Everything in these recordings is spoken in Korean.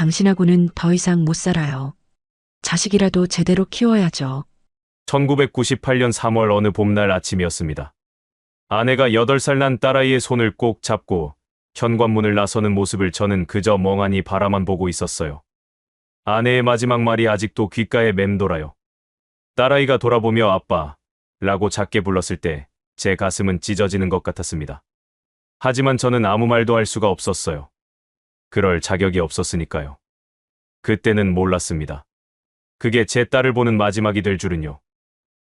당신하고는 더 이상 못 살아요. 자식이라도 제대로 키워야죠. 1998년 3월 어느 봄날 아침이었습니다. 아내가 8살 난 딸아이의 손을 꼭 잡고 현관문을 나서는 모습을 저는 그저 멍하니 바라만 보고 있었어요. 아내의 마지막 말이 아직도 귓가에 맴돌아요. 딸아이가 돌아보며 아빠 라고 작게 불렀을 때 제 가슴은 찢어지는 것 같았습니다. 하지만 저는 아무 말도 할 수가 없었어요. 그럴 자격이 없었으니까요. 그때는 몰랐습니다. 그게 제 딸을 보는 마지막이 될 줄은요.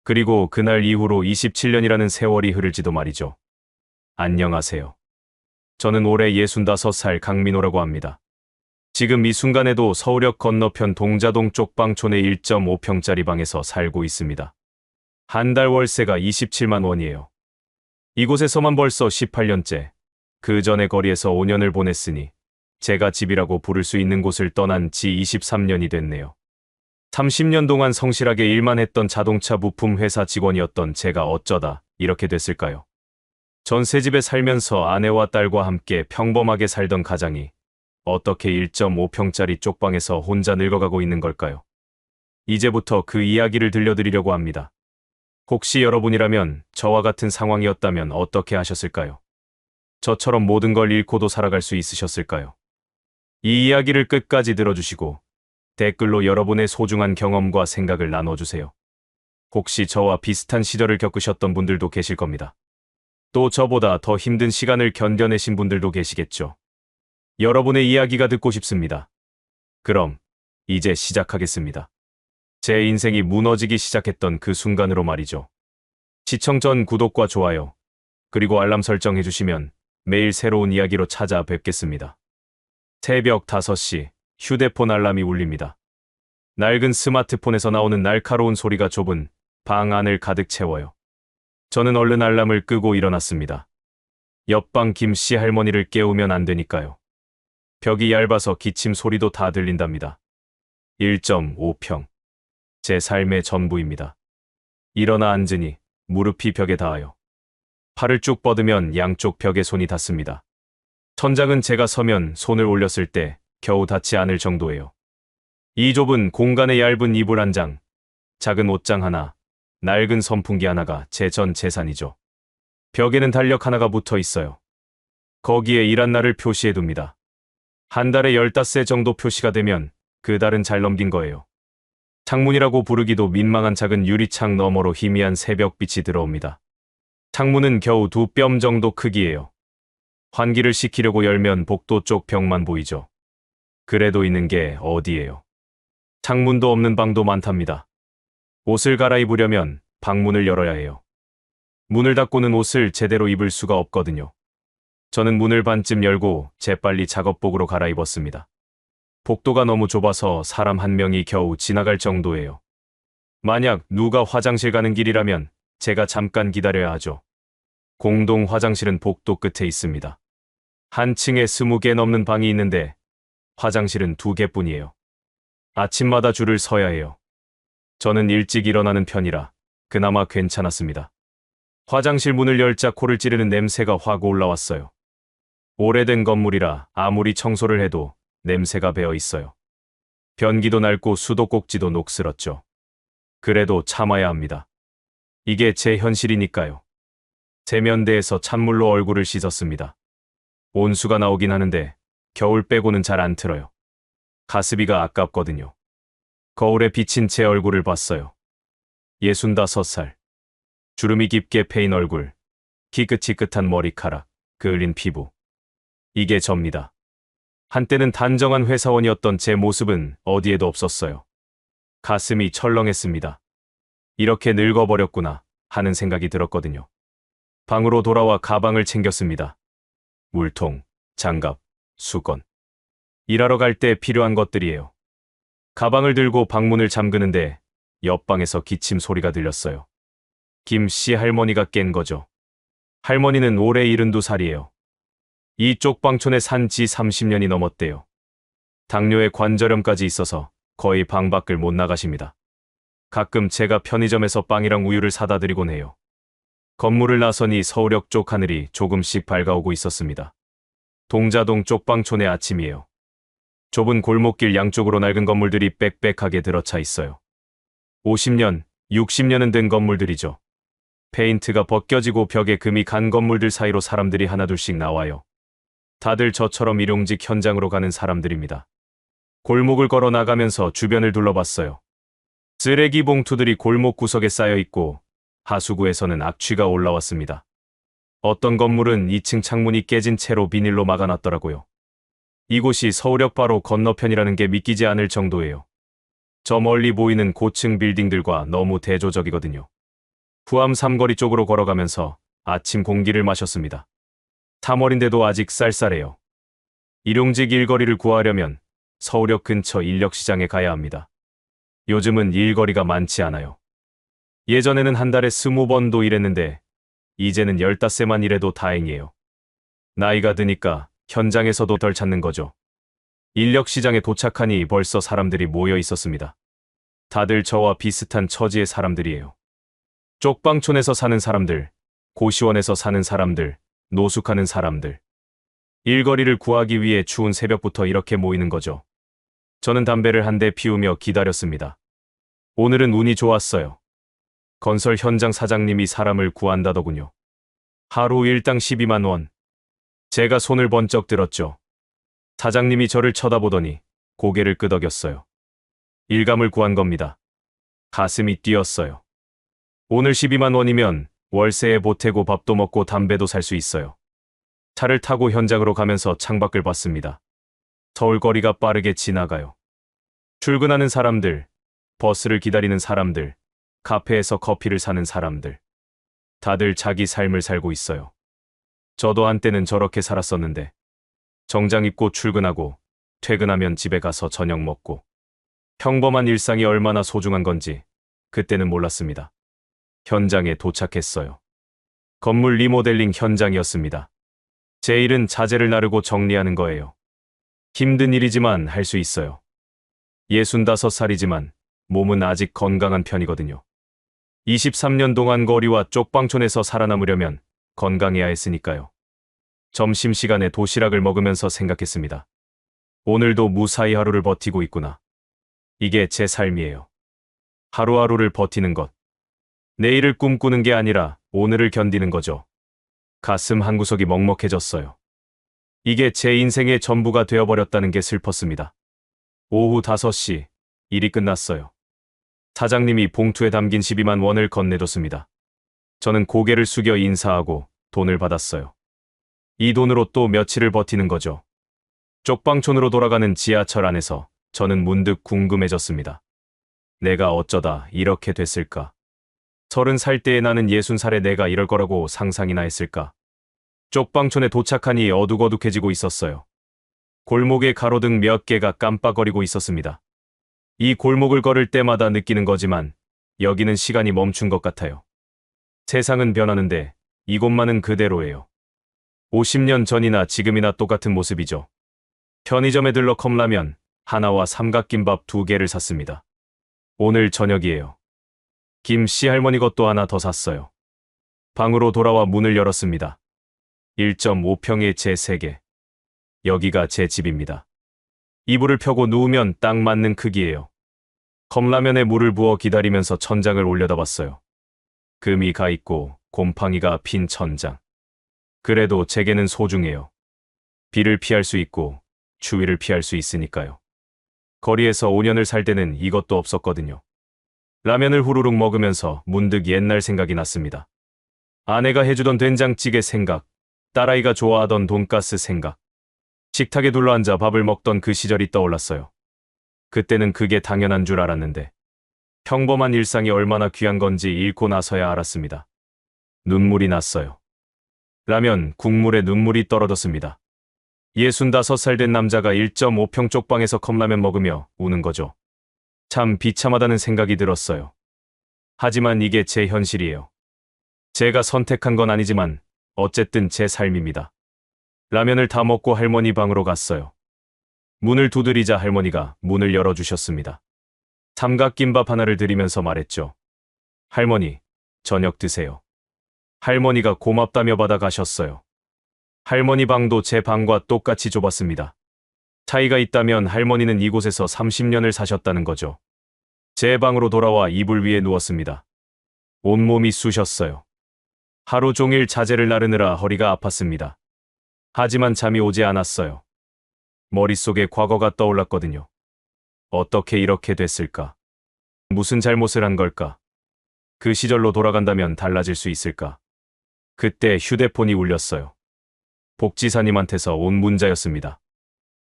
그리고 그날 이후로 27년이라는 세월이 흐를지도 말이죠. 안녕하세요. 저는 올해 65살 강민호라고 합니다. 지금 이 순간에도 서울역 건너편 동자동 쪽방촌의 1.5평짜리 방에서 살고 있습니다. 한 달 월세가 27만 원이에요. 이곳에서만 벌써 18년째, 그 전의 거리에서 5년을 보냈으니 제가 집이라고 부를 수 있는 곳을 떠난 지 23년이 됐네요. 30년 동안 성실하게 일만 했던 자동차 부품 회사 직원이었던 제가 어쩌다 이렇게 됐을까요? 전셋집에 살면서 아내와 딸과 함께 평범하게 살던 가장이 어떻게 1.5평짜리 쪽방에서 혼자 늙어가고 있는 걸까요? 이제부터 그 이야기를 들려드리려고 합니다. 혹시 여러분이라면 저와 같은 상황이었다면 어떻게 하셨을까요? 저처럼 모든 걸 잃고도 살아갈 수 있으셨을까요? 이 이야기를 끝까지 들어주시고 댓글로 여러분의 소중한 경험과 생각을 나눠주세요. 혹시 저와 비슷한 시절을 겪으셨던 분들도 계실 겁니다. 또 저보다 더 힘든 시간을 견뎌내신 분들도 계시겠죠. 여러분의 이야기가 듣고 싶습니다. 그럼 이제 시작하겠습니다. 제 인생이 무너지기 시작했던 그 순간으로 말이죠. 시청 전 구독과 좋아요, 그리고 알람 설정 해주시면 매일 새로운 이야기로 찾아뵙겠습니다. 새벽 5시 휴대폰 알람이 울립니다. 낡은 스마트폰에서 나오는 날카로운 소리가 좁은 방 안을 가득 채워요. 저는 얼른 알람을 끄고 일어났습니다. 옆방 김씨 할머니를 깨우면 안 되니까요. 벽이 얇아서 기침 소리도 다 들린답니다. 1.5평. 제 삶의 전부입니다. 일어나 앉으니 무릎이 벽에 닿아요. 팔을 쭉 뻗으면 양쪽 벽에 손이 닿습니다. 천장은 제가 서면 손을 올렸을 때 겨우 닿지 않을 정도예요. 이 좁은 공간에 얇은 이불 한 장, 작은 옷장 하나, 낡은 선풍기 하나가 제 전 재산이죠. 벽에는 달력 하나가 붙어 있어요. 거기에 일한 날을 표시해둡니다. 한 달에 15세 정도 표시가 되면 그 달은 잘 넘긴 거예요. 창문이라고 부르기도 민망한 작은 유리창 너머로 희미한 새벽빛이 들어옵니다. 창문은 겨우 2뼘 정도 크기예요. 환기를 시키려고 열면 복도 쪽 벽만 보이죠. 그래도 있는 게 어디예요. 창문도 없는 방도 많답니다. 옷을 갈아입으려면 방문을 열어야 해요. 문을 닫고는 옷을 제대로 입을 수가 없거든요. 저는 문을 반쯤 열고 재빨리 작업복으로 갈아입었습니다. 복도가 너무 좁아서 사람 한 명이 겨우 지나갈 정도예요. 만약 누가 화장실 가는 길이라면 제가 잠깐 기다려야 하죠. 공동 화장실은 복도 끝에 있습니다. 한 층에 20개 넘는 방이 있는데 화장실은 2개뿐이에요. 아침마다 줄을 서야 해요. 저는 일찍 일어나는 편이라 그나마 괜찮았습니다. 화장실 문을 열자 코를 찌르는 냄새가 확 올라왔어요. 오래된 건물이라 아무리 청소를 해도 냄새가 배어 있어요. 변기도 낡고 수도꼭지도 녹슬었죠. 그래도 참아야 합니다. 이게 제 현실이니까요. 세면대에서 찬물로 얼굴을 씻었습니다. 온수가 나오긴 하는데 겨울 빼고는 잘 안 틀어요. 가습이가 아깝거든요. 거울에 비친 제 얼굴을 봤어요. 65살. 주름이 깊게 패인 얼굴, 희끗희끗한 머리카락, 그을린 피부. 이게 접니다. 한때는 단정한 회사원이었던 제 모습은 어디에도 없었어요. 가슴이 철렁했습니다. 이렇게 늙어버렸구나 하는 생각이 들었거든요. 방으로 돌아와 가방을 챙겼습니다. 물통, 장갑, 수건. 일하러 갈 때 필요한 것들이에요. 가방을 들고 방문을 잠그는데 옆방에서 기침 소리가 들렸어요. 김씨 할머니가 깬 거죠. 할머니는 올해 72살이에요. 이쪽 방촌에 산 지 30년이 넘었대요. 당뇨에 관절염까지 있어서 거의 방 밖을 못 나가십니다. 가끔 제가 편의점에서 빵이랑 우유를 사다 드리곤 해요. 건물을 나서니 서울역 쪽 하늘이 조금씩 밝아오고 있었습니다. 동자동 쪽방촌의 아침이에요. 좁은 골목길 양쪽으로 낡은 건물들이 빽빽하게 들어차 있어요. 50년, 60년은 된 건물들이죠. 페인트가 벗겨지고 벽에 금이 간 건물들 사이로 사람들이 하나둘씩 나와요. 다들 저처럼 일용직 현장으로 가는 사람들입니다. 골목을 걸어 나가면서 주변을 둘러봤어요. 쓰레기 봉투들이 골목 구석에 쌓여 있고 하수구에서는 악취가 올라왔습니다. 어떤 건물은 2층 창문이 깨진 채로 비닐로 막아놨더라고요. 이곳이 서울역 바로 건너편이라는 게 믿기지 않을 정도예요. 저 멀리 보이는 고층 빌딩들과 너무 대조적이거든요. 후암 삼거리 쪽으로 걸어가면서 아침 공기를 마셨습니다. 3월인데도 아직 쌀쌀해요. 일용직 일거리를 구하려면 서울역 근처 인력시장에 가야 합니다. 요즘은 일거리가 많지 않아요. 예전에는 한 달에 20번도 일했는데 이제는 15세만 일해도 다행이에요. 나이가 드니까 현장에서도 덜 찾는 거죠. 인력시장에 도착하니 벌써 사람들이 모여 있었습니다. 다들 저와 비슷한 처지의 사람들이에요. 쪽방촌에서 사는 사람들, 고시원에서 사는 사람들, 노숙하는 사람들. 일거리를 구하기 위해 추운 새벽부터 이렇게 모이는 거죠. 저는 담배를 한 대 피우며 기다렸습니다. 오늘은 운이 좋았어요. 건설 현장 사장님이 사람을 구한다더군요. 하루 일당 12만 원. 제가 손을 번쩍 들었죠. 사장님이 저를 쳐다보더니 고개를 끄덕였어요. 일감을 구한 겁니다. 가슴이 뛰었어요. 오늘 12만 원이면 월세에 보태고 밥도 먹고 담배도 살 수 있어요. 차를 타고 현장으로 가면서 창밖을 봤습니다. 서울 거리가 빠르게 지나가요. 출근하는 사람들, 버스를 기다리는 사람들, 카페에서 커피를 사는 사람들. 다들 자기 삶을 살고 있어요. 저도 한때는 저렇게 살았었는데 정장 입고 출근하고 퇴근하면 집에 가서 저녁 먹고 평범한 일상이 얼마나 소중한 건지 그때는 몰랐습니다. 현장에 도착했어요. 건물 리모델링 현장이었습니다. 제 일은 자재를 나르고 정리하는 거예요. 힘든 일이지만 할 수 있어요. 65살이지만 몸은 아직 건강한 편이거든요. 23년 동안 거리와 쪽방촌에서 살아남으려면 건강해야 했으니까요. 점심시간에 도시락을 먹으면서 생각했습니다. 오늘도 무사히 하루를 버티고 있구나. 이게 제 삶이에요. 하루하루를 버티는 것. 내일을 꿈꾸는 게 아니라 오늘을 견디는 거죠. 가슴 한구석이 먹먹해졌어요. 이게 제 인생의 전부가 되어버렸다는 게 슬펐습니다. 오후 5시, 일이 끝났어요. 사장님이 봉투에 담긴 12만 원을 건네줬습니다. 저는 고개를 숙여 인사하고 돈을 받았어요. 이 돈으로 또 며칠을 버티는 거죠. 쪽방촌으로 돌아가는 지하철 안에서 저는 문득 궁금해졌습니다. 내가 어쩌다 이렇게 됐을까? 30살 때의 나는 60살의 내가 이럴 거라고 상상이나 했을까? 쪽방촌에 도착하니 어둑어둑해지고 있었어요. 골목에 가로등 몇 개가 깜빡거리고 있었습니다. 이 골목을 걸을 때마다 느끼는 거지만 여기는 시간이 멈춘 것 같아요. 세상은 변하는데 이곳만은 그대로예요. 50년 전이나 지금이나 똑같은 모습이죠. 편의점에 들러 컵라면 하나와 삼각김밥 2개를 샀습니다. 오늘 저녁이에요. 김씨 할머니 것도 하나 더 샀어요. 방으로 돌아와 문을 열었습니다. 1.5평의 제 세계. 여기가 제 집입니다. 이불을 펴고 누우면 딱 맞는 크기예요. 컵라면에 물을 부어 기다리면서 천장을 올려다봤어요. 금이 가 있고 곰팡이가 핀 천장. 그래도 제게는 소중해요. 비를 피할 수 있고 추위를 피할 수 있으니까요. 거리에서 5년을 살 때는 이것도 없었거든요. 라면을 후루룩 먹으면서 문득 옛날 생각이 났습니다. 아내가 해주던 된장찌개 생각, 딸아이가 좋아하던 돈가스 생각. 식탁에 둘러앉아 밥을 먹던 그 시절이 떠올랐어요. 그때는 그게 당연한 줄 알았는데 평범한 일상이 얼마나 귀한 건지 잃고 나서야 알았습니다. 눈물이 났어요. 라면, 국물에 눈물이 떨어졌습니다. 65살 된 남자가 1.5평 쪽방에서 컵라면 먹으며 우는 거죠. 참 비참하다는 생각이 들었어요. 하지만 이게 제 현실이에요. 제가 선택한 건 아니지만 어쨌든 제 삶입니다. 라면을 다 먹고 할머니 방으로 갔어요. 문을 두드리자 할머니가 문을 열어주셨습니다. 삼각김밥 하나를 드리면서 말했죠. 할머니, 저녁 드세요. 할머니가 고맙다며 받아가셨어요. 할머니 방도 제 방과 똑같이 좁았습니다. 차이가 있다면 할머니는 이곳에서 30년을 사셨다는 거죠. 제 방으로 돌아와 이불 위에 누웠습니다. 온몸이 쑤셨어요. 하루 종일 자재를 나르느라 허리가 아팠습니다. 하지만 잠이 오지 않았어요. 머릿속에 과거가 떠올랐거든요. 어떻게 이렇게 됐을까? 무슨 잘못을 한 걸까? 그 시절로 돌아간다면 달라질 수 있을까? 그때 휴대폰이 울렸어요. 복지사님한테서 온 문자였습니다.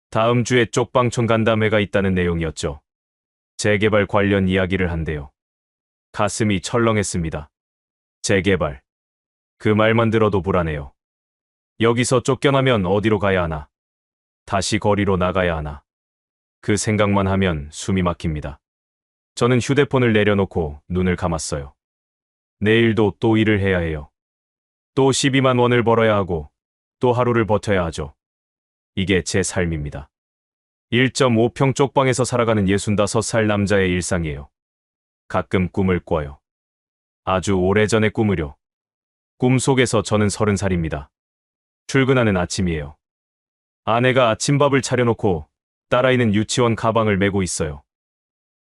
다음 주에 쪽방촌 간담회가 있다는 내용이었죠. 재개발 관련 이야기를 한대요. 가슴이 철렁했습니다. 재개발. 그 말만 들어도 불안해요. 여기서 쫓겨나면 어디로 가야 하나? 다시 거리로 나가야 하나? 그 생각만 하면 숨이 막힙니다. 저는 휴대폰을 내려놓고 눈을 감았어요. 내일도 또 일을 해야 해요. 또 12만 원을 벌어야 하고 또 하루를 버텨야 하죠. 이게 제 삶입니다. 1.5평 쪽방에서 살아가는 65살 남자의 일상이에요. 가끔 꿈을 꿔요. 아주 오래전에 꿈을요. 꿈속에서 저는 30살입니다. 출근하는 아침이에요. 아내가 아침밥을 차려놓고 딸아이는 유치원 가방을 메고 있어요.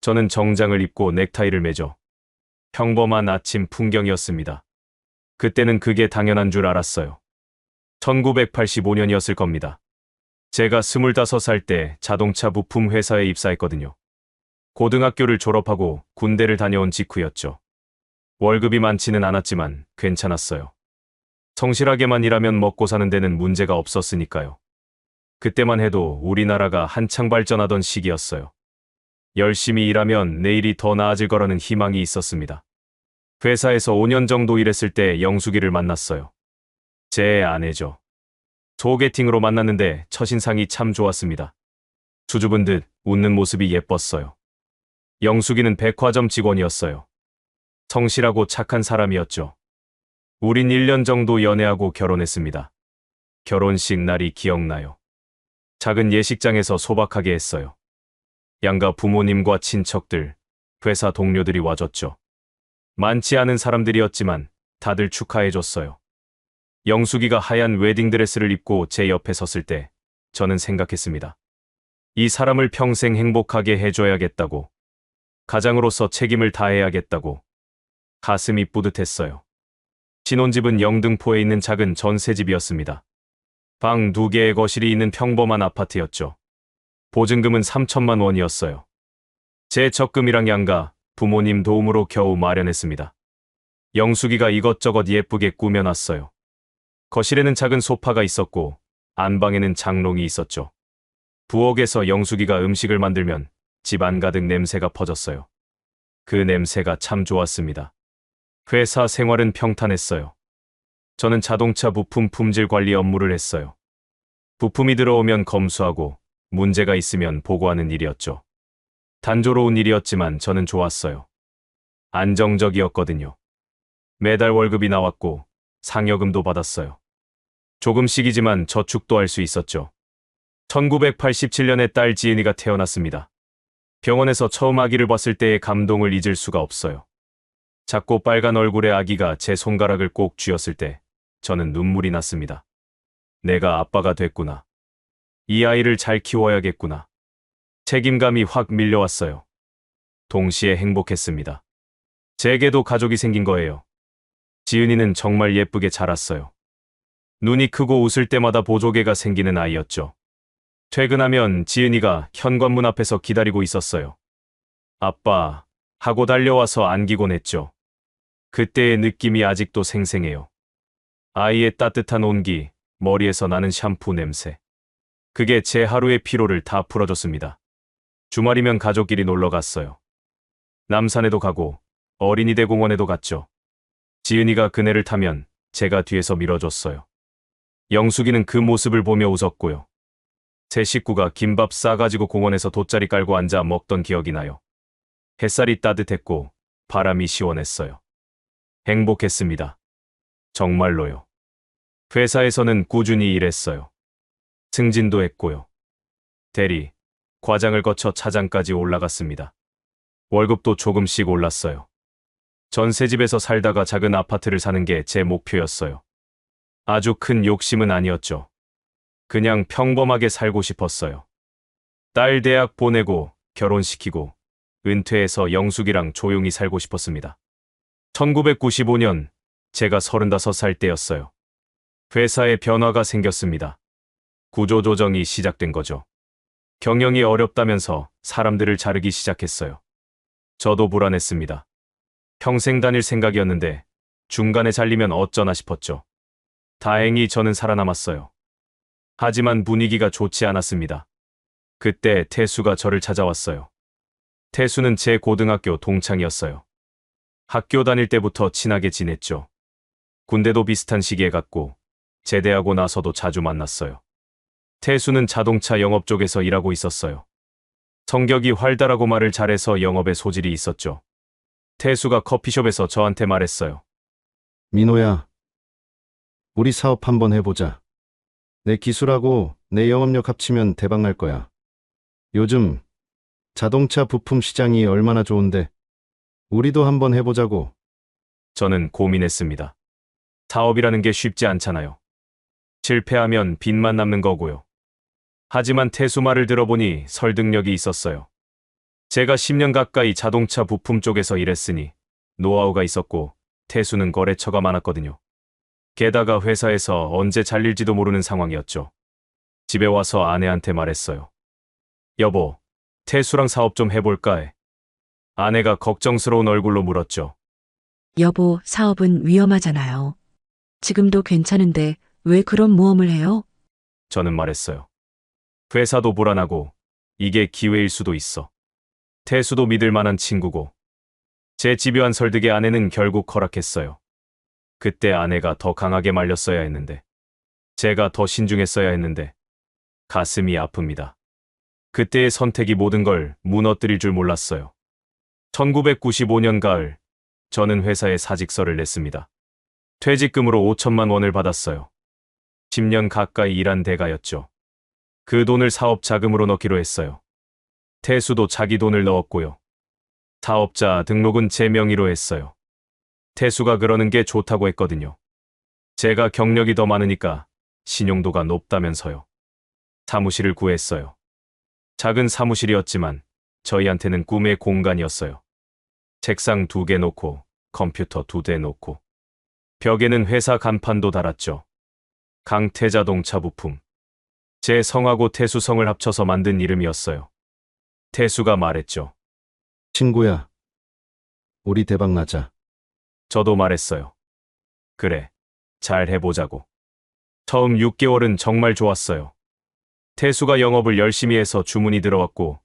저는 정장을 입고 넥타이를 매죠. 평범한 아침 풍경이었습니다. 그때는 그게 당연한 줄 알았어요. 1985년이었을 겁니다. 제가 25살 때 자동차 부품 회사에 입사했거든요. 고등학교를 졸업하고 군대를 다녀온 직후였죠. 월급이 많지는 않았지만 괜찮았어요. 성실하게만 일하면 먹고 사는 데는 문제가 없었으니까요. 그때만 해도 우리나라가 한창 발전하던 시기였어요. 열심히 일하면 내일이 더 나아질 거라는 희망이 있었습니다. 회사에서 5년 정도 일했을 때 영숙이를 만났어요. 제 아내죠. 소개팅으로 만났는데 첫인상이 참 좋았습니다. 수줍은 듯 웃는 모습이 예뻤어요. 영숙이는 백화점 직원이었어요. 성실하고 착한 사람이었죠. 우린 1년 정도 연애하고 결혼했습니다. 결혼식 날이 기억나요. 작은 예식장에서 소박하게 했어요. 양가 부모님과 친척들, 회사 동료들이 와줬죠. 많지 않은 사람들이었지만 다들 축하해줬어요. 영숙이가 하얀 웨딩드레스를 입고 제 옆에 섰을 때 저는 생각했습니다. 이 사람을 평생 행복하게 해줘야겠다고, 가장으로서 책임을 다해야겠다고. 가슴이 뿌듯했어요. 신혼집은 영등포에 있는 작은 전세집이었습니다. 방 2개의 거실이 있는 평범한 아파트였죠. 보증금은 3천만 원이었어요. 제 적금이랑 양가, 부모님 도움으로 겨우 마련했습니다. 영숙이가 이것저것 예쁘게 꾸며놨어요. 거실에는 작은 소파가 있었고 안방에는 장롱이 있었죠. 부엌에서 영숙이가 음식을 만들면 집 안가득 냄새가 퍼졌어요. 그 냄새가 참 좋았습니다. 회사 생활은 평탄했어요. 저는 자동차 부품 품질 관리 업무를 했어요. 부품이 들어오면 검수하고 문제가 있으면 보고하는 일이었죠. 단조로운 일이었지만 저는 좋았어요. 안정적이었거든요. 매달 월급이 나왔고 상여금도 받았어요. 조금씩이지만 저축도 할 수 있었죠. 1987년에 딸 지은이가 태어났습니다. 병원에서 처음 아기를 봤을 때의 감동을 잊을 수가 없어요. 작고 빨간 얼굴의 아기가 제 손가락을 꼭 쥐었을 때 저는 눈물이 났습니다. 내가 아빠가 됐구나. 이 아이를 잘 키워야겠구나. 책임감이 확 밀려왔어요. 동시에 행복했습니다. 제게도 가족이 생긴 거예요. 지은이는 정말 예쁘게 자랐어요. 눈이 크고 웃을 때마다 보조개가 생기는 아이였죠. 퇴근하면 지은이가 현관문 앞에서 기다리고 있었어요. 아빠, 하고 달려와서 안기곤 했죠. 그때의 느낌이 아직도 생생해요. 아이의 따뜻한 온기, 머리에서 나는 샴푸 냄새. 그게 제 하루의 피로를 다 풀어줬습니다. 주말이면 가족끼리 놀러 갔어요. 남산에도 가고 어린이대 공원에도 갔죠. 지은이가 그네를 타면 제가 뒤에서 밀어줬어요. 영숙이는 그 모습을 보며 웃었고요. 세 식구가 김밥 싸가지고 공원에서 돗자리 깔고 앉아 먹던 기억이 나요. 햇살이 따뜻했고 바람이 시원했어요. 행복했습니다. 정말로요. 회사에서는 꾸준히 일했어요. 승진도 했고요. 대리, 과장을 거쳐 차장까지 올라갔습니다. 월급도 조금씩 올랐어요. 전세집에서 살다가 작은 아파트를 사는 게 제 목표였어요. 아주 큰 욕심은 아니었죠. 그냥 평범하게 살고 싶었어요. 딸 대학 보내고 결혼시키고 은퇴해서 영숙이랑 조용히 살고 싶었습니다. 1995년 제가 35살 때였어요. 회사에 변화가 생겼습니다. 구조조정이 시작된 거죠. 경영이 어렵다면서 사람들을 자르기 시작했어요. 저도 불안했습니다. 평생 다닐 생각이었는데 중간에 잘리면 어쩌나 싶었죠. 다행히 저는 살아남았어요. 하지만 분위기가 좋지 않았습니다. 그때 태수가 저를 찾아왔어요. 태수는 제 고등학교 동창이었어요. 학교 다닐 때부터 친하게 지냈죠. 군대도 비슷한 시기에 갔고 제대하고 나서도 자주 만났어요. 태수는 자동차 영업 쪽에서 일하고 있었어요. 성격이 활달하고 말을 잘해서 영업에 소질이 있었죠. 태수가 커피숍에서 저한테 말했어요. 민호야, 우리 사업 한번 해보자. 내 기술하고 내 영업력 합치면 대박 날 거야. 요즘 자동차 부품 시장이 얼마나 좋은데 우리도 한번 해보자고. 저는 고민했습니다. 사업이라는 게 쉽지 않잖아요. 실패하면 빚만 남는 거고요. 하지만 태수 말을 들어보니 설득력이 있었어요. 제가 10년 가까이 자동차 부품 쪽에서 일했으니 노하우가 있었고 태수는 거래처가 많았거든요. 게다가 회사에서 언제 잘릴지도 모르는 상황이었죠. 집에 와서 아내한테 말했어요. 여보, 태수랑 사업 좀 해볼까 해. 아내가 걱정스러운 얼굴로 물었죠. 여보, 사업은 위험하잖아요. 지금도 괜찮은데 왜 그런 모험을 해요? 저는 말했어요. 회사도 불안하고 이게 기회일 수도 있어. 태수도 믿을 만한 친구고. 제 집요한 설득에 아내는 결국 허락했어요. 그때 아내가 더 강하게 말렸어야 했는데, 제가 더 신중했어야 했는데 가슴이 아픕니다. 그때의 선택이 모든 걸 무너뜨릴 줄 몰랐어요. 1995년 가을, 저는 회사에 사직서를 냈습니다. 퇴직금으로 5천만 원을 받았어요. 10년 가까이 일한 대가였죠. 그 돈을 사업 자금으로 넣기로 했어요. 태수도 자기 돈을 넣었고요. 사업자 등록은 제 명의로 했어요. 태수가 그러는 게 좋다고 했거든요. 제가 경력이 더 많으니까 신용도가 높다면서요. 사무실을 구했어요. 작은 사무실이었지만 저희한테는 꿈의 공간이었어요. 책상 2개 놓고 컴퓨터 2대 놓고 벽에는 회사 간판도 달았죠. 강태자동차 부품. 제 성하고 태수 성을 합쳐서 만든 이름이었어요. 태수가 말했죠. 친구야, 우리 대박 나자. 저도 말했어요. 그래, 잘 해보자고. 처음 6개월은 정말 좋았어요. 태수가 영업을 열심히 해서 주문이 들어왔고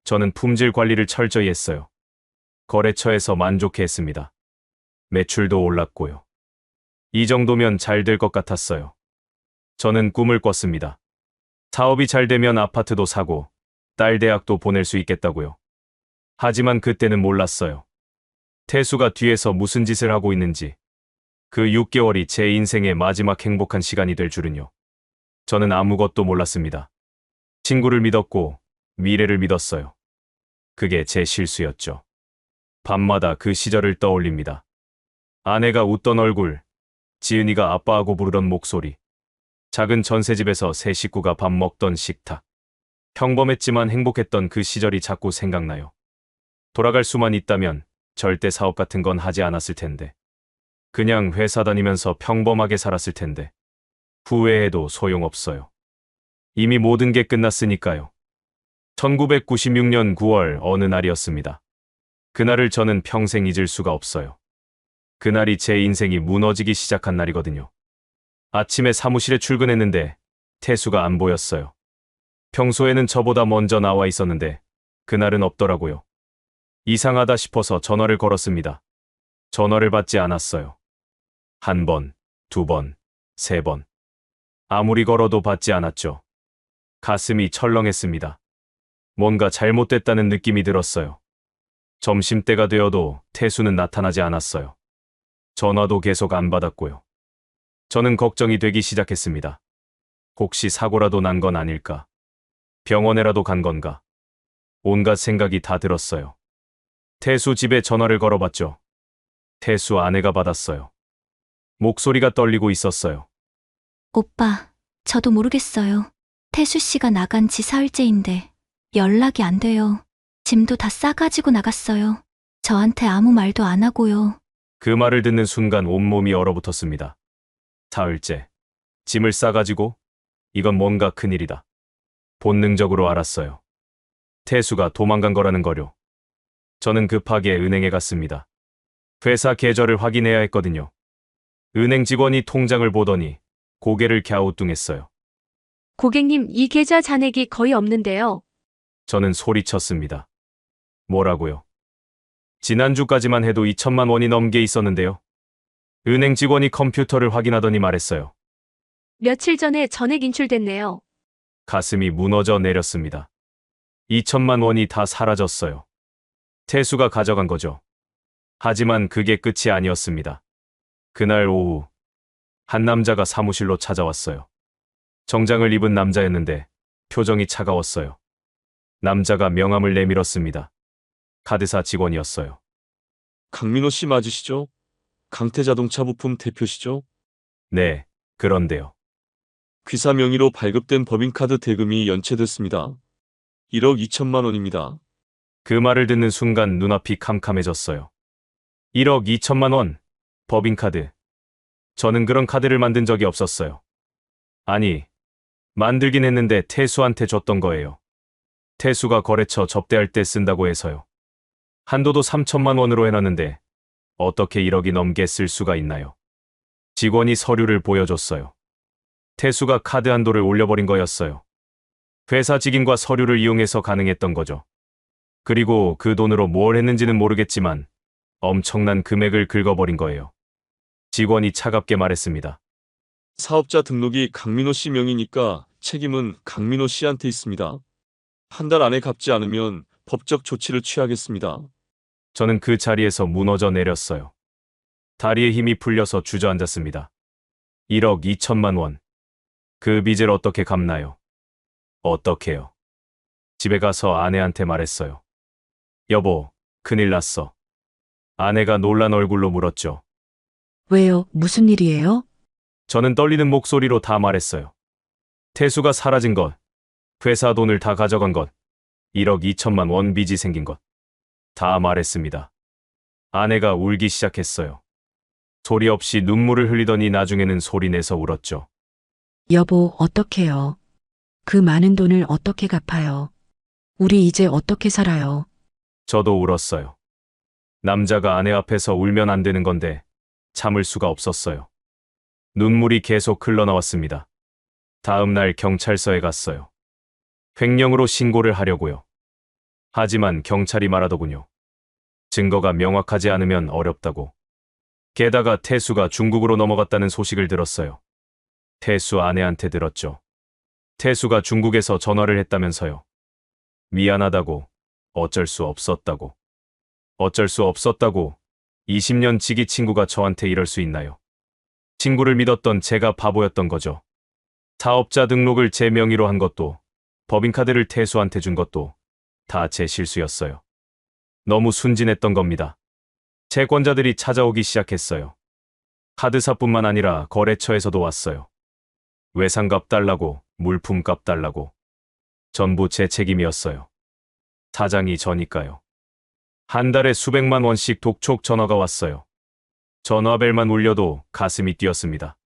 저는 품질 관리를 철저히 했어요. 거래처에서 만족해했습니다. 매출도 올랐고요. 이 정도면 잘 될 것 같았어요. 저는 꿈을 꿨습니다. 사업이 잘 되면 아파트도 사고 딸 대학도 보낼 수 있겠다고요. 하지만 그때는 몰랐어요. 태수가 뒤에서 무슨 짓을 하고 있는지. 그 6개월이 제 인생의 마지막 행복한 시간이 될 줄은요. 저는 아무것도 몰랐습니다. 친구를 믿었고 미래를 믿었어요. 그게 제 실수였죠. 밤마다 그 시절을 떠올립니다. 아내가 웃던 얼굴, 지은이가 아빠하고 부르던 목소리, 작은 전셋집에서 세 식구가 밥 먹던 식탁. 평범했지만 행복했던 그 시절이 자꾸 생각나요. 돌아갈 수만 있다면 절대 사업 같은 건 하지 않았을 텐데. 그냥 회사 다니면서 평범하게 살았을 텐데. 후회해도 소용없어요. 이미 모든 게 끝났으니까요. 1996년 9월 어느 날이었습니다. 그날을 저는 평생 잊을 수가 없어요. 그날이 제 인생이 무너지기 시작한 날이거든요. 아침에 사무실에 출근했는데 태수가 안 보였어요. 평소에는 저보다 먼저 나와 있었는데 그날은 없더라고요. 이상하다 싶어서 전화를 걸었습니다. 전화를 받지 않았어요. 1번, 2번, 3번. 아무리 걸어도 받지 않았죠. 가슴이 철렁했습니다. 뭔가 잘못됐다는 느낌이 들었어요. 점심때가 되어도 태수는 나타나지 않았어요. 전화도 계속 안 받았고요. 저는 걱정이 되기 시작했습니다. 혹시 사고라도 난 건 아닐까? 병원에라도 간 건가? 온갖 생각이 다 들었어요. 태수 집에 전화를 걸어봤죠. 태수 아내가 받았어요. 목소리가 떨리고 있었어요. 오빠, 저도 모르겠어요. 태수 씨가 나간 지 사흘째인데 연락이 안 돼요. 짐도 다 싸가지고 나갔어요. 저한테 아무 말도 안 하고요. 그 말을 듣는 순간 온몸이 얼어붙었습니다. 사흘째. 짐을 싸가지고? 이건 뭔가 큰일이다. 본능적으로 알았어요. 태수가 도망간 거라는 거요. 저는 급하게 은행에 갔습니다. 회사 계좌를 확인해야 했거든요. 은행 직원이 통장을 보더니 고개를 갸우뚱했어요. 고객님, 이 계좌 잔액이 거의 없는데요. 저는 소리쳤습니다. 뭐라고요? 지난주까지만 해도 2천만 원이 넘게 있었는데요. 은행 직원이 컴퓨터를 확인하더니 말했어요. 며칠 전에 전액 인출됐네요. 가슴이 무너져 내렸습니다. 2천만 원이 다 사라졌어요. 태수가 가져간 거죠. 하지만 그게 끝이 아니었습니다. 그날 오후 한 남자가 사무실로 찾아왔어요. 정장을 입은 남자였는데 표정이 차가웠어요. 남자가 명함을 내밀었습니다. 카드사 직원이었어요. 강민호 씨 맞으시죠? 강태자동차 부품 대표시죠? 네, 그런데요. 귀사 명의로 발급된 법인카드 대금이 연체됐습니다. 1억 2천만 원입니다. 그 말을 듣는 순간 눈앞이 캄캄해졌어요. 1억 2천만 원, 법인카드. 저는 그런 카드를 만든 적이 없었어요. 아니, 만들긴 했는데 태수한테 줬던 거예요. 태수가 거래처 접대할 때 쓴다고 해서요. 한도도 3천만 원으로 해놨는데 어떻게 1억이 넘게 쓸 수가 있나요? 직원이 서류를 보여줬어요. 태수가 카드 한도를 올려버린 거였어요. 회사 직인과 서류를 이용해서 가능했던 거죠. 그리고 그 돈으로 뭘 했는지는 모르겠지만 엄청난 금액을 긁어버린 거예요. 직원이 차갑게 말했습니다. 사업자 등록이 강민호 씨 명의니까 책임은 강민호 씨한테 있습니다. 한 달 안에 갚지 않으면 법적 조치를 취하겠습니다. 저는 그 자리에서 무너져 내렸어요. 다리에 힘이 풀려서 주저앉았습니다. 1억 2천만 원. 그 빚을 어떻게 갚나요? 어떻게요? 집에 가서 아내한테 말했어요. 여보, 큰일 났어. 아내가 놀란 얼굴로 물었죠. 왜요? 무슨 일이에요? 저는 떨리는 목소리로 다 말했어요. 태수가 사라진 것, 회사 돈을 다 가져간 것, 1억 2천만 원 빚이 생긴 것. 다 말했습니다. 아내가 울기 시작했어요. 소리 없이 눈물을 흘리더니 나중에는 소리내서 울었죠. 여보, 어떡해요? 그 많은 돈을 어떻게 갚아요? 우리 이제 어떻게 살아요? 저도 울었어요. 남자가 아내 앞에서 울면 안 되는 건데 참을 수가 없었어요. 눈물이 계속 흘러나왔습니다. 다음 날 경찰서에 갔어요. 횡령으로 신고를 하려고요. 하지만 경찰이 말하더군요. 증거가 명확하지 않으면 어렵다고. 게다가 태수가 중국으로 넘어갔다는 소식을 들었어요. 태수 아내한테 들었죠. 태수가 중국에서 전화를 했다면서요. 미안하다고, 어쩔 수 없었다고. 어쩔 수 없었다고 20년 지기 친구가 저한테 이럴 수 있나요? 친구를 믿었던 제가 바보였던 거죠. 사업자 등록을 제 명의로 한 것도, 법인카드를 태수한테 준 것도 다 제 실수였어요. 너무 순진했던 겁니다. 채권자들이 찾아오기 시작했어요. 카드사뿐만 아니라 거래처에서도 왔어요. 외상값 달라고, 물품값 달라고. 전부 제 책임이었어요. 사장이 저니까요. 한 달에 수백만 원씩 독촉 전화가 왔어요. 전화벨만 울려도 가슴이 뛰었습니다.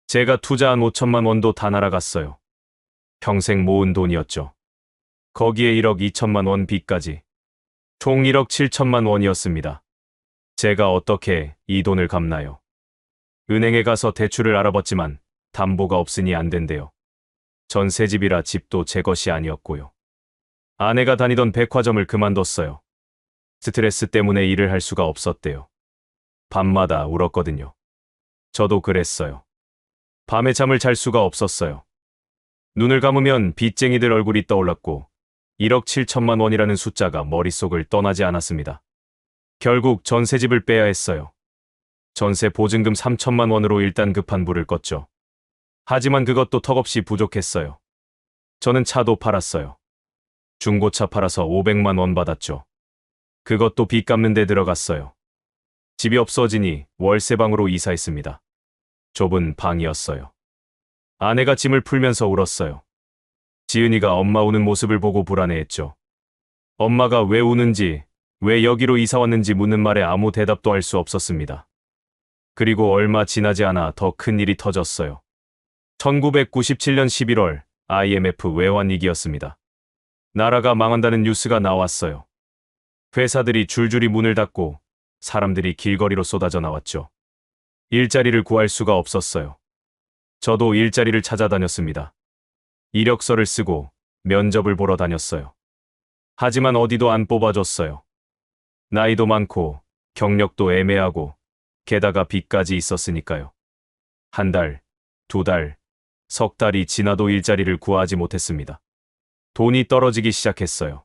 제가 투자한 5천만 원도 다 날아갔어요. 평생 모은 돈이었죠. 거기에 1억 2천만 원 빚까지. 총 1억 7천만 원이었습니다. 제가 어떻게 이 돈을 갚나요? 은행에 가서 대출을 알아봤지만 담보가 없으니 안 된대요. 전세집이라 집도 제 것이 아니었고요. 아내가 다니던 백화점을 그만뒀어요. 스트레스 때문에 일을 할 수가 없었대요. 밤마다 울었거든요. 저도 그랬어요. 밤에 잠을 잘 수가 없었어요. 눈을 감으면 빚쟁이들 얼굴이 떠올랐고 1억 7천만 원이라는 숫자가 머릿속을 떠나지 않았습니다. 결국 전세집을 빼야 했어요. 전세 보증금 3천만 원으로 일단 급한 불을 껐죠. 하지만 그것도 턱없이 부족했어요. 저는 차도 팔았어요. 중고차 팔아서 500만 원 받았죠. 그것도 빚 갚는 데 들어갔어요. 집이 없어지니 월세방으로 이사했습니다. 좁은 방이었어요. 아내가 짐을 풀면서 울었어요. 지은이가 엄마 우는 모습을 보고 불안해했죠. 엄마가 왜 우는지, 왜 여기로 이사 왔는지 묻는 말에 아무 대답도 할 수 없었습니다. 그리고 얼마 지나지 않아 더 큰 일이 터졌어요. 1997년 11월 IMF 외환 위기였습니다. 나라가 망한다는 뉴스가 나왔어요. 회사들이 줄줄이 문을 닫고 사람들이 길거리로 쏟아져 나왔죠. 일자리를 구할 수가 없었어요. 저도 일자리를 찾아다녔습니다. 이력서를 쓰고 면접을 보러 다녔어요. 하지만 어디도 안 뽑아줬어요. 나이도 많고 경력도 애매하고 게다가 빚까지 있었으니까요. 한 달, 두 달, 석 달이 지나도 일자리를 구하지 못했습니다. 돈이 떨어지기 시작했어요.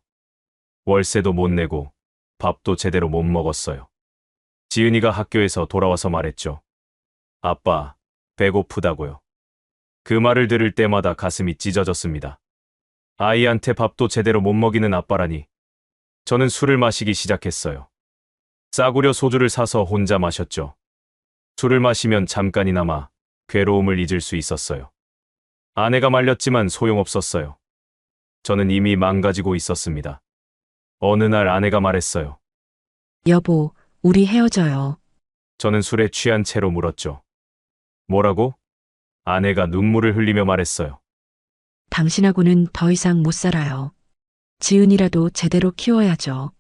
월세도 못 내고 밥도 제대로 못 먹었어요. 지은이가 학교에서 돌아와서 말했죠. 아빠, 배고프다고요. 그 말을 들을 때마다 가슴이 찢어졌습니다. 아이한테 밥도 제대로 못 먹이는 아빠라니. 저는 술을 마시기 시작했어요. 싸구려 소주를 사서 혼자 마셨죠. 술을 마시면 잠깐이나마 괴로움을 잊을 수 있었어요. 아내가 말렸지만 소용없었어요. 저는 이미 망가지고 있었습니다. 어느 날 아내가 말했어요. 여보, 우리 헤어져요. 저는 술에 취한 채로 물었죠. 뭐라고? 아내가 눈물을 흘리며 말했어요. 당신하고는 더 이상 못 살아요. 지은이라도 제대로 키워야죠.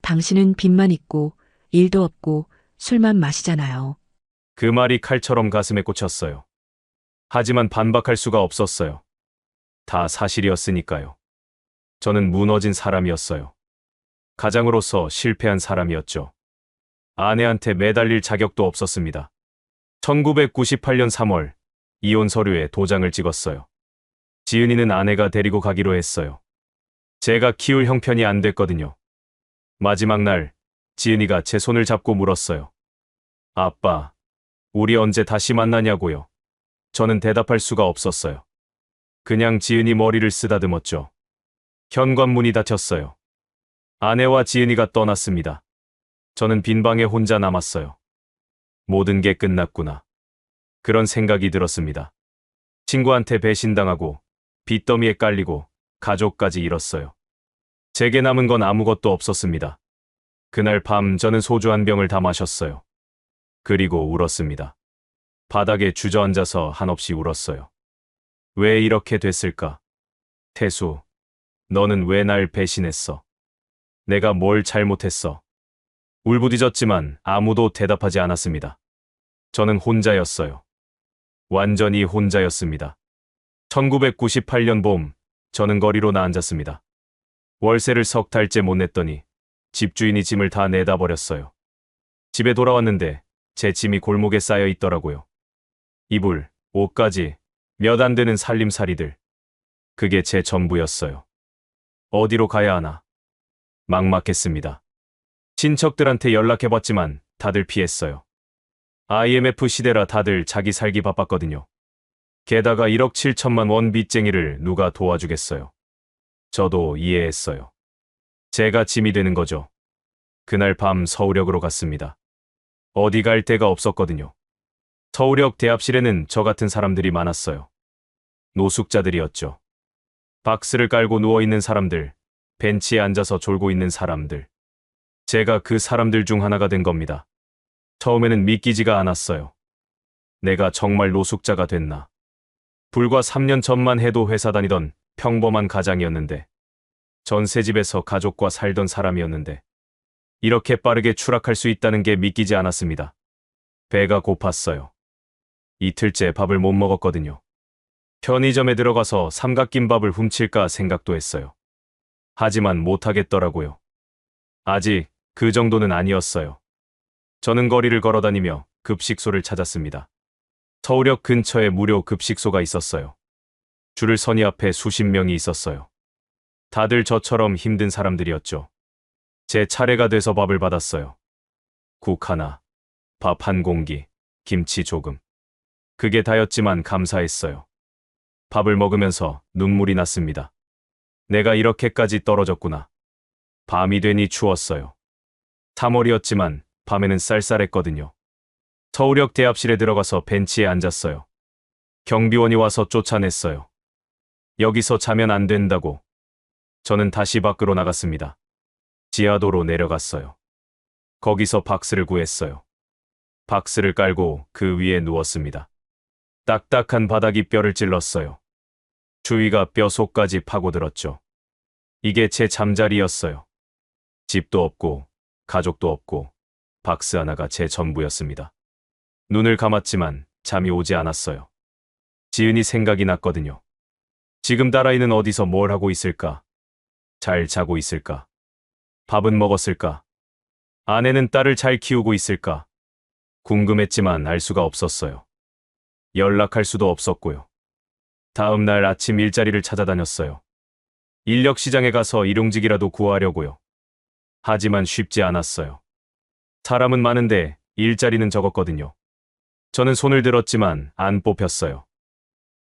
당신은 빚만 있고 일도 없고 술만 마시잖아요. 그 말이 칼처럼 가슴에 꽂혔어요. 하지만 반박할 수가 없었어요. 다 사실이었으니까요. 저는 무너진 사람이었어요. 가장으로서 실패한 사람이었죠. 아내한테 매달릴 자격도 없었습니다. 1998년 3월 이혼 서류에 도장을 찍었어요. 지은이는 아내가 데리고 가기로 했어요. 제가 키울 형편이 안 됐거든요. 마지막 날 지은이가 제 손을 잡고 물었어요. 아빠, 우리 언제 다시 만나냐고요. 저는 대답할 수가 없었어요. 그냥 지은이 머리를 쓰다듬었죠. 현관문이 닫혔어요. 아내와 지은이가 떠났습니다. 저는 빈 방에 혼자 남았어요. 모든 게 끝났구나. 그런 생각이 들었습니다. 친구한테 배신당하고 빚더미에 깔리고 가족까지 잃었어요. 제게 남은 건 아무것도 없었습니다. 그날 밤 저는 소주 한 병을 다 마셨어요. 그리고 울었습니다. 바닥에 주저앉아서 한없이 울었어요. 왜 이렇게 됐을까? 태수, 너는 왜 날 배신했어? 내가 뭘 잘못했어? 울부짖었지만 아무도 대답하지 않았습니다. 저는 혼자였어요. 완전히 혼자였습니다. 1998년 봄, 저는 거리로 나앉았습니다. 월세를 석 달째 못 냈더니 집주인이 짐을 다 내다 버렸어요. 집에 돌아왔는데 제 짐이 골목에 쌓여 있더라고요. 이불, 옷까지 몇 안 되는 살림살이들. 그게 제 전부였어요. 어디로 가야 하나? 막막했습니다. 친척들한테 연락해봤지만 다들 피했어요. IMF 시대라 다들 자기 살기 바빴거든요. 게다가 1억 7천만 원 빚쟁이를 누가 도와주겠어요. 저도 이해했어요. 제가 짐이 되는 거죠. 그날 밤 서울역으로 갔습니다. 어디 갈 데가 없었거든요. 서울역 대합실에는 저 같은 사람들이 많았어요. 노숙자들이었죠. 박스를 깔고 누워있는 사람들, 벤치에 앉아서 졸고 있는 사람들. 제가 그 사람들 중 하나가 된 겁니다. 처음에는 믿기지가 않았어요. 내가 정말 노숙자가 됐나. 불과 3년 전만 해도 회사 다니던 평범한 가장이었는데, 전셋집에서 가족과 살던 사람이었는데, 이렇게 빠르게 추락할 수 있다는 게 믿기지 않았습니다. 배가 고팠어요. 이틀째 밥을 못 먹었거든요. 편의점에 들어가서 삼각김밥을 훔칠까 생각도 했어요. 하지만 못하겠더라고요. 아직 그 정도는 아니었어요. 저는 거리를 걸어다니며 급식소를 찾았습니다. 서울역 근처에 무료 급식소가 있었어요. 줄을 서니 앞에 수십 명이 있었어요. 다들 저처럼 힘든 사람들이었죠. 제 차례가 돼서 밥을 받았어요. 국 하나, 밥 한 공기, 김치 조금. 그게 다였지만 감사했어요. 밥을 먹으면서 눈물이 났습니다. 내가 이렇게까지 떨어졌구나. 밤이 되니 추웠어요. 3월이었지만 밤에는 쌀쌀했거든요. 서울역 대합실에 들어가서 벤치에 앉았어요. 경비원이 와서 쫓아냈어요. 여기서 자면 안 된다고. 저는 다시 밖으로 나갔습니다. 지하도로 내려갔어요. 거기서 박스를 구했어요. 박스를 깔고 그 위에 누웠습니다. 딱딱한 바닥이 뼈를 찔렀어요. 주위가 뼈 속까지 파고들었죠. 이게 제 잠자리였어요. 집도 없고 가족도 없고 박스 하나가 제 전부였습니다. 눈을 감았지만 잠이 오지 않았어요. 지은이 생각이 났거든요. 지금 딸아이는 어디서 뭘 하고 있을까? 잘 자고 있을까? 밥은 먹었을까? 아내는 딸을 잘 키우고 있을까? 궁금했지만 알 수가 없었어요. 연락할 수도 없었고요. 다음 날 아침 일자리를 찾아다녔어요. 인력시장에 가서 일용직이라도 구하려고요. 하지만 쉽지 않았어요. 사람은 많은데 일자리는 적었거든요. 저는 손을 들었지만 안 뽑혔어요.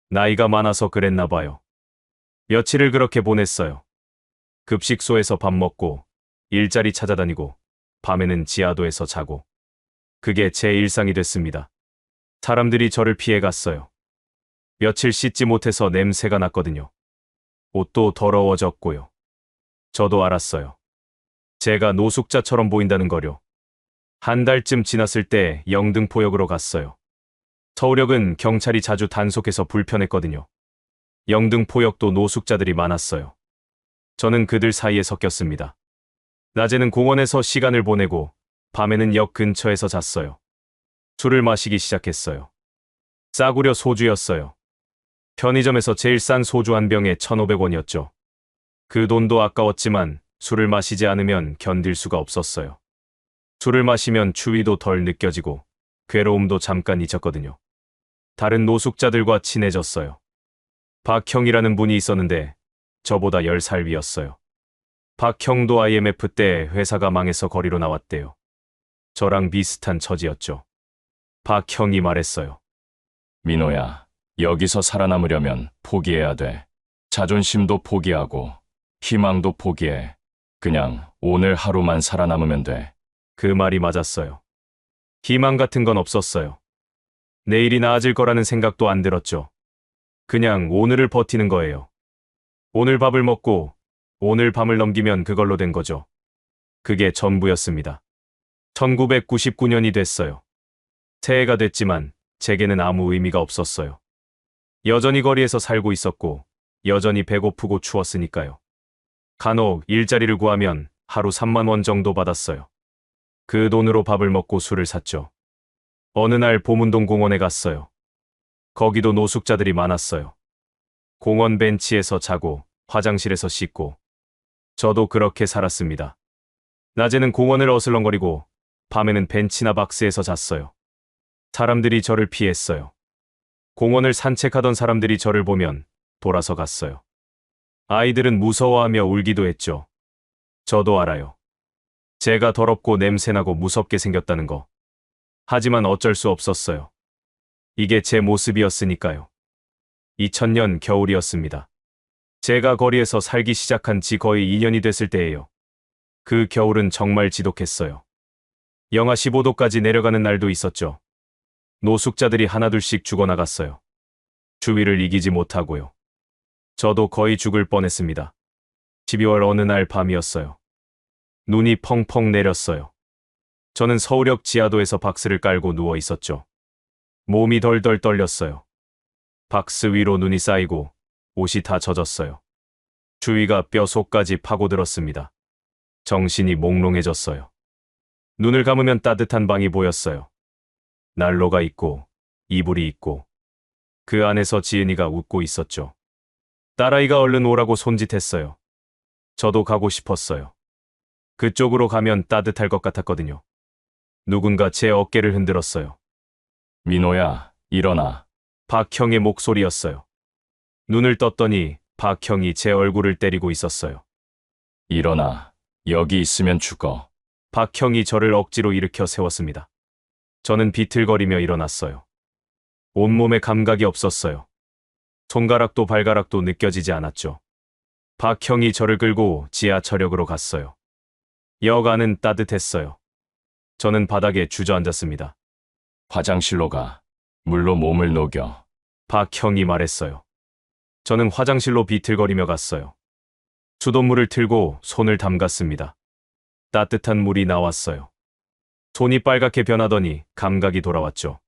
나이가 많아서 그랬나 봐요. 며칠을 그렇게 보냈어요. 급식소에서 밥 먹고 일자리 찾아다니고 밤에는 지하도에서 자고. 그게 제 일상이 됐습니다. 사람들이 저를 피해갔어요. 며칠 씻지 못해서 냄새가 났거든요. 옷도 더러워졌고요. 저도 알았어요. 제가 노숙자처럼 보인다는 거요. 한 달쯤 지났을 때 영등포역으로 갔어요. 서울역은 경찰이 자주 단속해서 불편했거든요. 영등포역도 노숙자들이 많았어요. 저는 그들 사이에 섞였습니다. 낮에는 공원에서 시간을 보내고 밤에는 역 근처에서 잤어요. 술을 마시기 시작했어요. 싸구려 소주였어요. 편의점에서 제일 싼 소주 한 병에 1,500원이었죠. 그 돈도 아까웠지만 술을 마시지 않으면 견딜 수가 없었어요. 술을 마시면 추위도 덜 느껴지고 괴로움도 잠깐 잊었거든요. 다른 노숙자들과 친해졌어요. 박형이라는 분이 있었는데 저보다 10살 위였어요. 박형도 IMF 때 회사가 망해서 거리로 나왔대요. 저랑 비슷한 처지였죠. 박형이 말했어요. 민호야, 여기서 살아남으려면 포기해야 돼. 자존심도 포기하고 희망도 포기해. 그냥 오늘 하루만 살아남으면 돼. 그 말이 맞았어요. 희망 같은 건 없었어요. 내일이 나아질 거라는 생각도 안 들었죠. 그냥 오늘을 버티는 거예요. 오늘 밥을 먹고 오늘 밤을 넘기면 그걸로 된 거죠. 그게 전부였습니다. 1999년이 됐어요. 새해가 됐지만 제게는 아무 의미가 없었어요. 여전히 거리에서 살고 있었고 여전히 배고프고 추웠으니까요. 간혹 일자리를 구하면 하루 3만 원 정도 받았어요. 그 돈으로 밥을 먹고 술을 샀죠. 어느 날 보문동 공원에 갔어요. 거기도 노숙자들이 많았어요. 공원 벤치에서 자고 화장실에서 씻고 저도 그렇게 살았습니다. 낮에는 공원을 어슬렁거리고 밤에는 벤치나 박스에서 잤어요. 사람들이 저를 피했어요. 공원을 산책하던 사람들이 저를 보면 돌아서 갔어요. 아이들은 무서워하며 울기도 했죠. 저도 알아요. 제가 더럽고 냄새나고 무섭게 생겼다는 거. 하지만 어쩔 수 없었어요. 이게 제 모습이었으니까요. 2000년 겨울이었습니다. 제가 거리에서 살기 시작한 지 거의 2년이 됐을 때예요. 그 겨울은 정말 지독했어요. 영하 15도까지 내려가는 날도 있었죠. 노숙자들이 하나둘씩 죽어나갔어요. 추위를 이기지 못하고요. 저도 거의 죽을 뻔했습니다. 12월 어느 날 밤이었어요. 눈이 펑펑 내렸어요. 저는 서울역 지하도에서 박스를 깔고 누워 있었죠. 몸이 덜덜 떨렸어요. 박스 위로 눈이 쌓이고 옷이 다 젖었어요. 추위가 뼈 속까지 파고들었습니다. 정신이 몽롱해졌어요. 눈을 감으면 따뜻한 방이 보였어요. 난로가 있고 이불이 있고 그 안에서 지은이가 웃고 있었죠. 딸아이가 얼른 오라고 손짓했어요. 저도 가고 싶었어요. 그쪽으로 가면 따뜻할 것 같았거든요. 누군가 제 어깨를 흔들었어요. 민호야, 일어나. 박형의 목소리였어요. 눈을 떴더니 박형이 제 얼굴을 때리고 있었어요. 일어나. 여기 있으면 죽어. 박형이 저를 억지로 일으켜 세웠습니다. 저는 비틀거리며 일어났어요. 온몸에 감각이 없었어요. 손가락도 발가락도 느껴지지 않았죠. 박형이 저를 끌고 지하철역으로 갔어요. 역 안은 따뜻했어요. 저는 바닥에 주저앉았습니다. 화장실로 가. 물로 몸을 녹여. 박형이 말했어요. 저는 화장실로 비틀거리며 갔어요. 수돗물을 틀고 손을 담갔습니다. 따뜻한 물이 나왔어요. 손이 빨갛게 변하더니 감각이 돌아왔죠.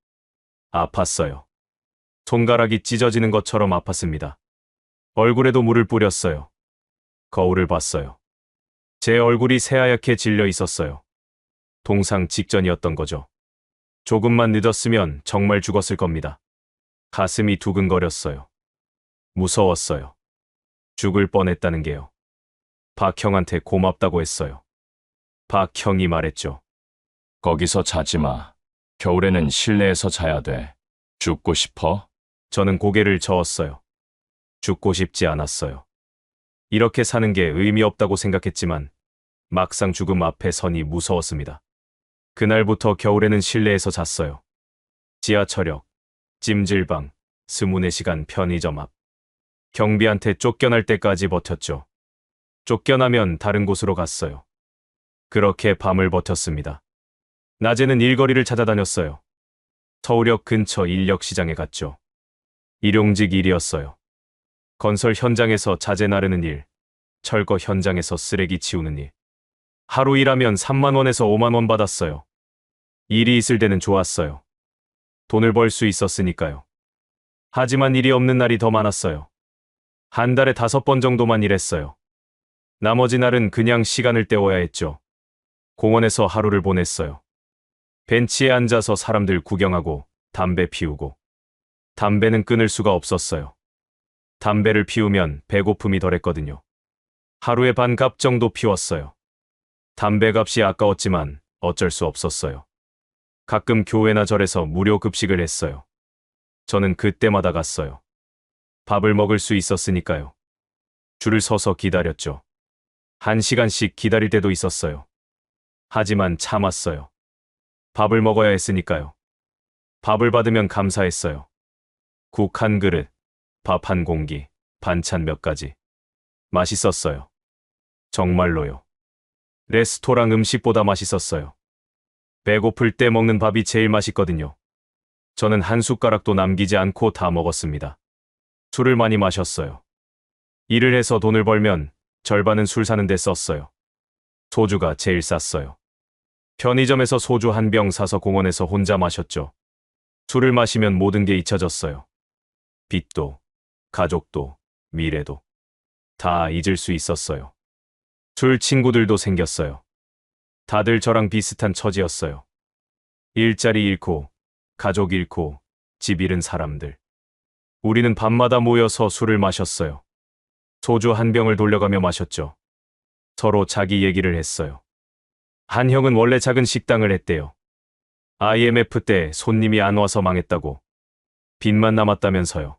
아팠어요. 손가락이 찢어지는 것처럼 아팠습니다. 얼굴에도 물을 뿌렸어요. 거울을 봤어요. 제 얼굴이 새하얗게 질려 있었어요. 동상 직전이었던 거죠. 조금만 늦었으면 정말 죽었을 겁니다. 가슴이 두근거렸어요. 무서웠어요. 죽을 뻔했다는 게요. 박형한테 고맙다고 했어요. 박형이 말했죠. 거기서 자지 마. 겨울에는 실내에서 자야 돼. 죽고 싶어? 저는 고개를 저었어요. 죽고 싶지 않았어요. 이렇게 사는 게 의미 없다고 생각했지만 막상 죽음 앞에 서니 무서웠습니다. 그날부터 겨울에는 실내에서 잤어요. 지하철역, 찜질방, 24시간 편의점 앞. 경비한테 쫓겨날 때까지 버텼죠. 쫓겨나면 다른 곳으로 갔어요. 그렇게 밤을 버텼습니다. 낮에는 일거리를 찾아다녔어요. 서울역 근처 인력시장에 갔죠. 일용직 일이었어요. 건설 현장에서 자재 나르는 일, 철거 현장에서 쓰레기 치우는 일. 하루 일하면 3만 원에서 5만 원 받았어요. 일이 있을 때는 좋았어요. 돈을 벌 수 있었으니까요. 하지만 일이 없는 날이 더 많았어요. 한 달에 5번 정도만 일했어요. 나머지 날은 그냥 시간을 때워야 했죠. 공원에서 하루를 보냈어요. 벤치에 앉아서 사람들 구경하고 담배 피우고. 담배는 끊을 수가 없었어요. 담배를 피우면 배고픔이 덜했거든요. 하루에 반갑 정도 피웠어요. 담배값이 아까웠지만 어쩔 수 없었어요. 가끔 교회나 절에서 무료 급식을 했어요. 저는 그때마다 갔어요. 밥을 먹을 수 있었으니까요. 줄을 서서 기다렸죠. 1시간씩 기다릴 때도 있었어요. 하지만 참았어요. 밥을 먹어야 했으니까요. 밥을 받으면 감사했어요. 국 한 그릇, 밥 한 공기, 반찬 몇 가지. 맛있었어요. 정말로요. 레스토랑 음식보다 맛있었어요. 배고플 때 먹는 밥이 제일 맛있거든요. 저는 한 숟가락도 남기지 않고 다 먹었습니다. 술을 많이 마셨어요. 일을 해서 돈을 벌면 절반은 술 사는 데 썼어요. 소주가 제일 쌌어요. 편의점에서 소주 한 병 사서 공원에서 혼자 마셨죠. 술을 마시면 모든 게 잊혀졌어요. 빚도, 가족도, 미래도. 다 잊을 수 있었어요. 술 친구들도 생겼어요. 다들 저랑 비슷한 처지였어요. 일자리 잃고, 가족 잃고, 집 잃은 사람들. 우리는 밤마다 모여서 술을 마셨어요. 소주 한 병을 돌려가며 마셨죠. 서로 자기 얘기를 했어요. 한 형은 원래 작은 식당을 했대요. IMF 때 손님이 안 와서 망했다고. 빚만 남았다면서요.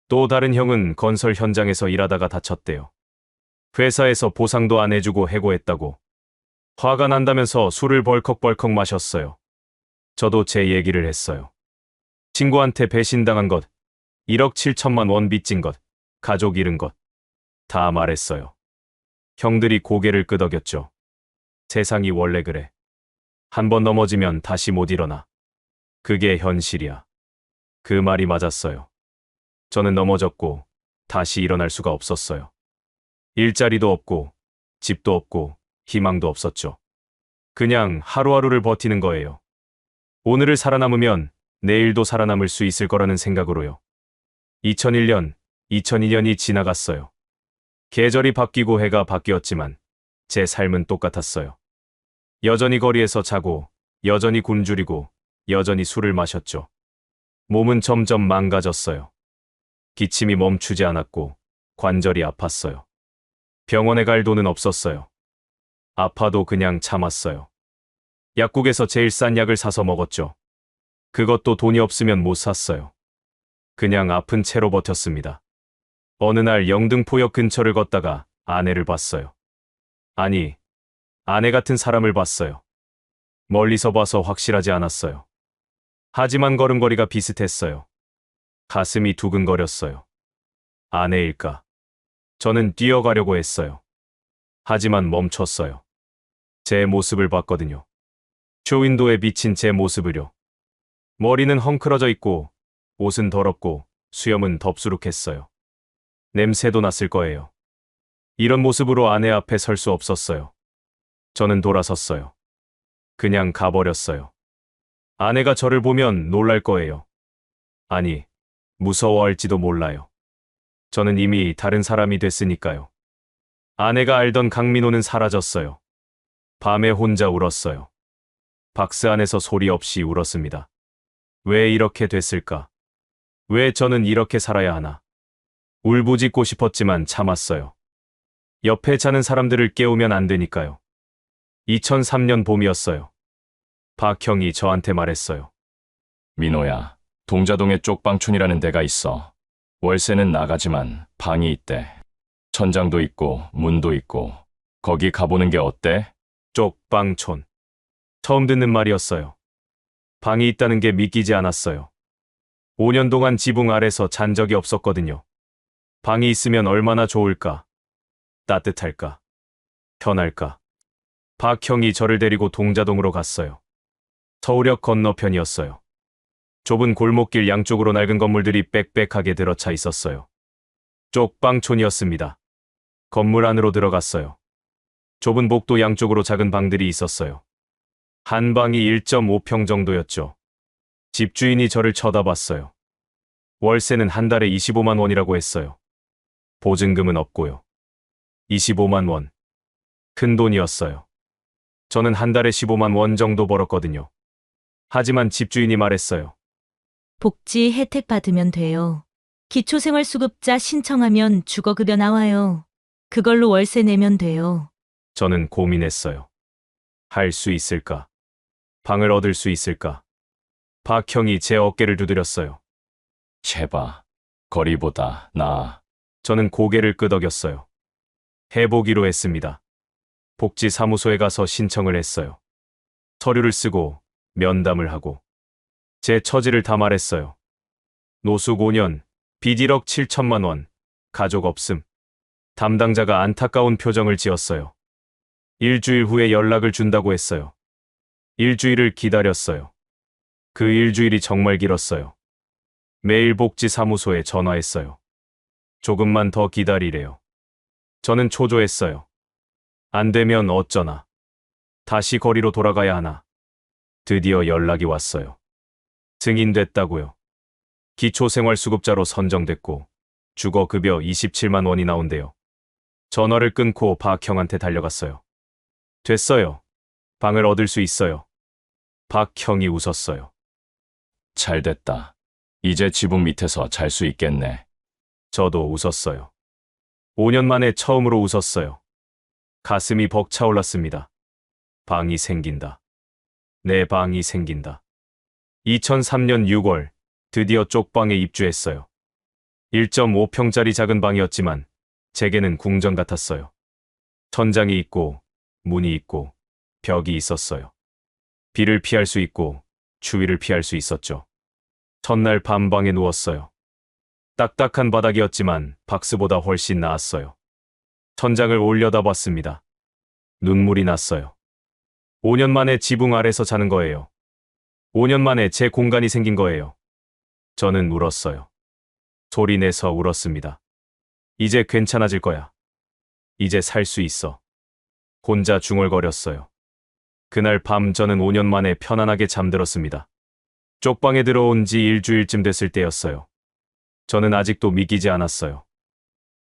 또 다른 형은 건설 현장에서 일하다가 다쳤대요. 회사에서 보상도 안 해주고 해고했다고. 화가 난다면서 술을 벌컥벌컥 마셨어요. 저도 제 얘기를 했어요. 친구한테 배신당한 것, 1억 7천만 원 빚진 것, 가족 잃은 것. 다 말했어요. 형들이 고개를 끄덕였죠. 세상이 원래 그래. 한 번 넘어지면 다시 못 일어나. 그게 현실이야. 그 말이 맞았어요. 저는 넘어졌고 다시 일어날 수가 없었어요. 일자리도 없고 집도 없고 희망도 없었죠. 그냥 하루하루를 버티는 거예요. 오늘을 살아남으면 내일도 살아남을 수 있을 거라는 생각으로요. 2001년, 2002년이 지나갔어요. 계절이 바뀌고 해가 바뀌었지만 제 삶은 똑같았어요. 여전히 거리에서 자고, 여전히 굶주리고, 여전히 술을 마셨죠. 몸은 점점 망가졌어요. 기침이 멈추지 않았고 관절이 아팠어요. 병원에 갈 돈은 없었어요. 아파도 그냥 참았어요. 약국에서 제일 싼 약을 사서 먹었죠. 그것도 돈이 없으면 못 샀어요. 그냥 아픈 채로 버텼습니다. 어느 날 영등포역 근처를 걷다가 아내를 봤어요. 아니, 아내 같은 사람을 봤어요. 멀리서 봐서 확실하지 않았어요. 하지만 걸음걸이가 비슷했어요. 가슴이 두근거렸어요. 아내일까? 저는 뛰어가려고 했어요. 하지만 멈췄어요. 제 모습을 봤거든요. 쇼윈도에 비친 제 모습을요. 머리는 헝클어져 있고, 옷은 더럽고, 수염은 덥수룩했어요. 냄새도 났을 거예요. 이런 모습으로 아내 앞에 설 수 없었어요. 저는 돌아섰어요. 그냥 가버렸어요. 아내가 저를 보면 놀랄 거예요. 아니, 무서워할지도 몰라요. 저는 이미 다른 사람이 됐으니까요. 아내가 알던 강민호는 사라졌어요. 밤에 혼자 울었어요. 박스 안에서 소리 없이 울었습니다. 왜 이렇게 됐을까? 왜 저는 이렇게 살아야 하나? 울부짖고 싶었지만 참았어요. 옆에 자는 사람들을 깨우면 안 되니까요. 2003년 봄이었어요. 박형이 저한테 말했어요. 민호야, 동자동에 쪽방촌이라는 데가 있어. 월세는 나가지만 방이 있대. 천장도 있고 문도 있고. 거기 가보는 게 어때? 쪽방촌. 처음 듣는 말이었어요. 방이 있다는 게 믿기지 않았어요. 5년 동안 지붕 아래서 잔 적이 없었거든요. 방이 있으면 얼마나 좋을까? 따뜻할까? 편할까? 박형이 저를 데리고 동자동으로 갔어요. 서울역 건너편이었어요. 좁은 골목길 양쪽으로 낡은 건물들이 빽빽하게 들어차 있었어요. 쪽방촌이었습니다. 건물 안으로 들어갔어요. 좁은 복도 양쪽으로 작은 방들이 있었어요. 한 방이 1.5평 정도였죠. 집주인이 저를 쳐다봤어요. 월세는 한 달에 25만 원이라고 했어요. 보증금은 없고요. 25만 원. 큰 돈이었어요. 저는 한 달에 15만 원 정도 벌었거든요. 하지만 집주인이 말했어요. 복지 혜택 받으면 돼요. 기초생활수급자 신청하면 주거급여 나와요. 그걸로 월세 내면 돼요. 저는 고민했어요. 할 수 있을까? 방을 얻을 수 있을까? 박형이 제 어깨를 두드렸어요. 해봐. 거리보다 나아. 저는 고개를 끄덕였어요. 해보기로 했습니다. 복지사무소에 가서 신청을 했어요. 서류를 쓰고 면담을 하고 제 처지를 다 말했어요. 노숙 5년, 빚 1억 7천만 원, 가족 없음. 담당자가 안타까운 표정을 지었어요. 일주일 후에 연락을 준다고 했어요. 일주일을 기다렸어요. 그 일주일이 정말 길었어요. 매일 복지사무소에 전화했어요. 조금만 더 기다리래요. 저는 초조했어요. 안 되면 어쩌나. 다시 거리로 돌아가야 하나. 드디어 연락이 왔어요. 승인됐다고요. 기초생활수급자로 선정됐고 주거급여 27만 원이 나온대요. 전화를 끊고 박형한테 달려갔어요. 됐어요. 방을 얻을 수 있어요. 박형이 웃었어요. 잘 됐다. 이제 지붕 밑에서 잘 수 있겠네. 저도 웃었어요. 5년 만에 처음으로 웃었어요. 가슴이 벅차올랐습니다. 방이 생긴다. 내 방이 생긴다. 2003년 6월 드디어 쪽방에 입주했어요. 1.5평짜리 작은 방이었지만 제게는 궁전 같았어요. 천장이 있고 문이 있고 벽이 있었어요. 비를 피할 수 있고 추위를 피할 수 있었죠. 첫날 밤 방에 누웠어요. 딱딱한 바닥이었지만 박스보다 훨씬 나았어요. 천장을 올려다봤습니다. 눈물이 났어요. 5년 만에 지붕 아래서 자는 거예요. 5년 만에 제 공간이 생긴 거예요. 저는 울었어요. 소리 내서 울었습니다. 이제 괜찮아질 거야. 이제 살 수 있어. 혼자 중얼거렸어요. 그날 밤 저는 5년 만에 편안하게 잠들었습니다. 쪽방에 들어온 지 일주일쯤 됐을 때였어요. 저는 아직도 믿기지 않았어요.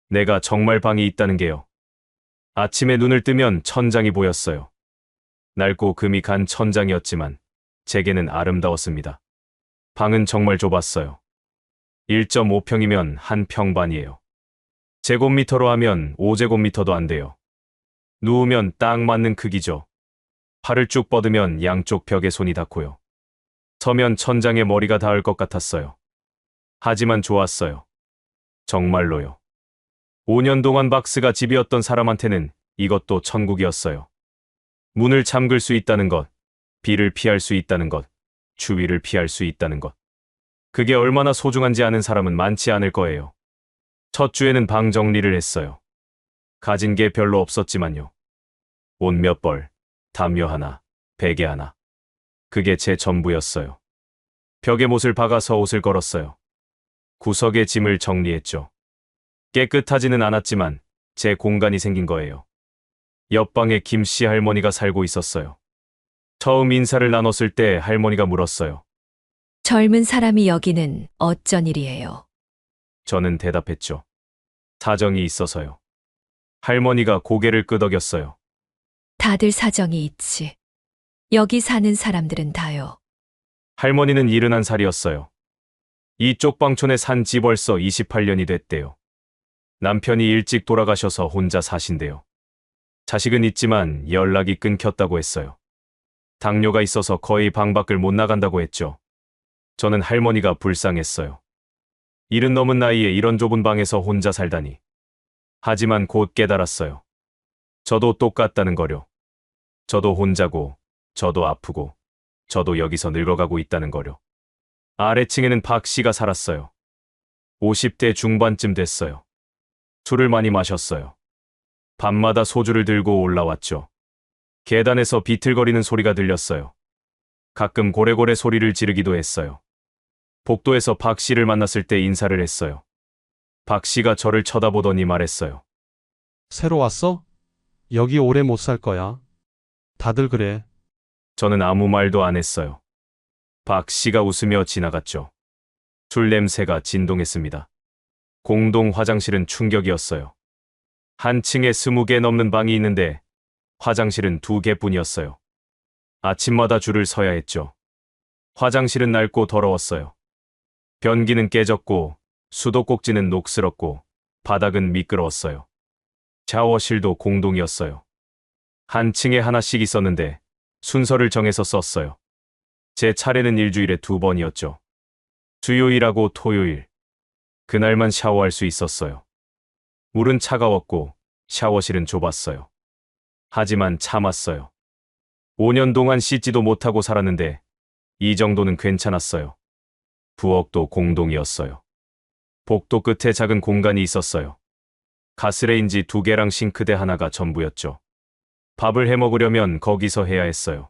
내가 정말 방이 있다는 게요. 아침에 눈을 뜨면 천장이 보였어요. 낡고 금이 간 천장이었지만 제게는 아름다웠습니다. 방은 정말 좁았어요. 1.5평이면 한 평반이에요. 제곱미터로 하면 5제곱미터도 안 돼요. 누우면 딱 맞는 크기죠. 팔을 쭉 뻗으면 양쪽 벽에 손이 닿고요. 서면 천장에 머리가 닿을 것 같았어요. 하지만 좋았어요. 정말로요. 5년 동안 박스가 집이었던 사람한테는 이것도 천국이었어요. 문을 잠글 수 있다는 것, 비를 피할 수 있다는 것, 추위를 피할 수 있다는 것. 그게 얼마나 소중한지 아는 사람은 많지 않을 거예요. 첫 주에는 방 정리를 했어요. 가진 게 별로 없었지만요. 옷 몇 벌, 담요 하나, 베개 하나. 그게 제 전부였어요. 벽에 못을 박아서 옷을 걸었어요. 구석에 짐을 정리했죠. 깨끗하지는 않았지만 제 공간이 생긴 거예요. 옆방에 김씨 할머니가 살고 있었어요. 처음 인사를 나눴을 때 할머니가 물었어요. 젊은 사람이 여기는 어쩐 일이에요? 저는 대답했죠. 사정이 있어서요. 할머니가 고개를 끄덕였어요. 다들 사정이 있지. 여기 사는 사람들은 다요. 할머니는 71살이었어요. 이 쪽방촌에 산 지 벌써 28년이 됐대요. 남편이 일찍 돌아가셔서 혼자 사신대요. 자식은 있지만 연락이 끊겼다고 했어요. 당뇨가 있어서 거의 방 밖을 못 나간다고 했죠. 저는 할머니가 불쌍했어요. 70 넘은 나이에 이런 좁은 방에서 혼자 살다니. 하지만 곧 깨달았어요. 저도 똑같다는 거려. 저도 혼자고, 저도 아프고, 저도 여기서 늙어가고 있다는 거려. 아래층에는 박 씨가 살았어요. 50대 중반쯤 됐어요. 술을 많이 마셨어요. 밤마다 소주를 들고 올라왔죠. 계단에서 비틀거리는 소리가 들렸어요. 가끔 고래고래 소리를 지르기도 했어요. 복도에서 박 씨를 만났을 때 인사를 했어요. 박 씨가 저를 쳐다보더니 말했어요. 새로 왔어? 여기 오래 못 살 거야. 다들 그래. 저는 아무 말도 안 했어요. 박 씨가 웃으며 지나갔죠. 술 냄새가 진동했습니다. 공동 화장실은 충격이었어요. 한 층에 20개 넘는 방이 있는데 화장실은 2개뿐이었어요. 아침마다 줄을 서야 했죠. 화장실은 낡고 더러웠어요. 변기는 깨졌고 수도꼭지는 녹슬었고 바닥은 미끄러웠어요. 샤워실도 공동이었어요. 한 층에 하나씩 있었는데 순서를 정해서 썼어요. 제 차례는 일주일에 2번이었죠. 수요일하고 토요일. 그날만 샤워할 수 있었어요. 물은 차가웠고 샤워실은 좁았어요. 하지만 참았어요. 5년 동안 씻지도 못하고 살았는데 이 정도는 괜찮았어요. 부엌도 공동이었어요. 복도 끝에 작은 공간이 있었어요. 가스레인지 2개랑 싱크대 하나가 전부였죠. 밥을 해 먹으려면 거기서 해야 했어요.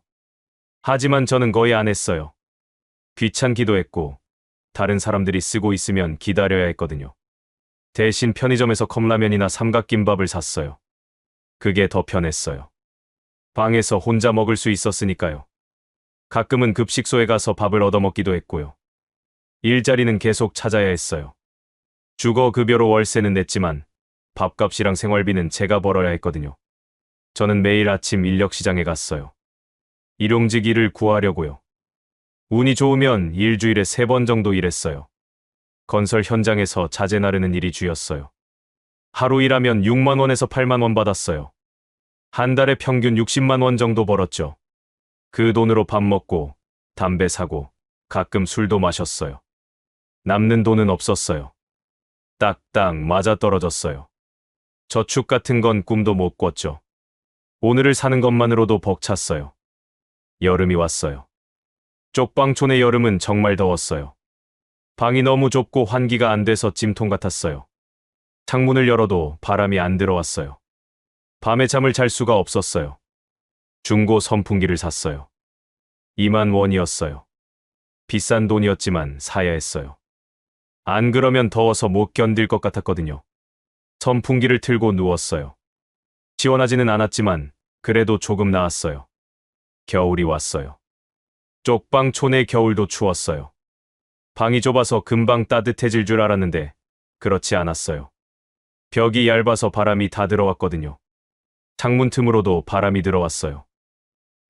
하지만 저는 거의 안 했어요. 귀찮기도 했고 다른 사람들이 쓰고 있으면 기다려야 했거든요. 대신 편의점에서 컵라면이나 삼각김밥을 샀어요. 그게 더 편했어요. 방에서 혼자 먹을 수 있었으니까요. 가끔은 급식소에 가서 밥을 얻어먹기도 했고요. 일자리는 계속 찾아야 했어요. 주거급여로 월세는 냈지만 밥값이랑 생활비는 제가 벌어야 했거든요. 저는 매일 아침 인력시장에 갔어요. 일용직 일을 구하려고요. 운이 좋으면 일주일에 3번 정도 일했어요. 건설 현장에서 자재 나르는 일이 주였어요. 하루 일하면 6만 원에서 8만 원 받았어요. 한 달에 평균 60만 원 정도 벌었죠. 그 돈으로 밥 먹고 담배 사고 가끔 술도 마셨어요. 남는 돈은 없었어요. 딱딱 맞아떨어졌어요. 저축 같은 건 꿈도 못 꿨죠. 오늘을 사는 것만으로도 벅찼어요. 여름이 왔어요. 쪽방촌의 여름은 정말 더웠어요. 방이 너무 좁고 환기가 안 돼서 찜통 같았어요. 창문을 열어도 바람이 안 들어왔어요. 밤에 잠을 잘 수가 없었어요. 중고 선풍기를 샀어요. 2만 원이었어요. 비싼 돈이었지만 사야 했어요. 안 그러면 더워서 못 견딜 것 같았거든요. 선풍기를 틀고 누웠어요. 시원하지는 않았지만 그래도 조금 나았어요. 겨울이 왔어요. 쪽방촌의 겨울도 추웠어요. 방이 좁아서 금방 따뜻해질 줄 알았는데 그렇지 않았어요. 벽이 얇아서 바람이 다 들어왔거든요. 창문 틈으로도 바람이 들어왔어요.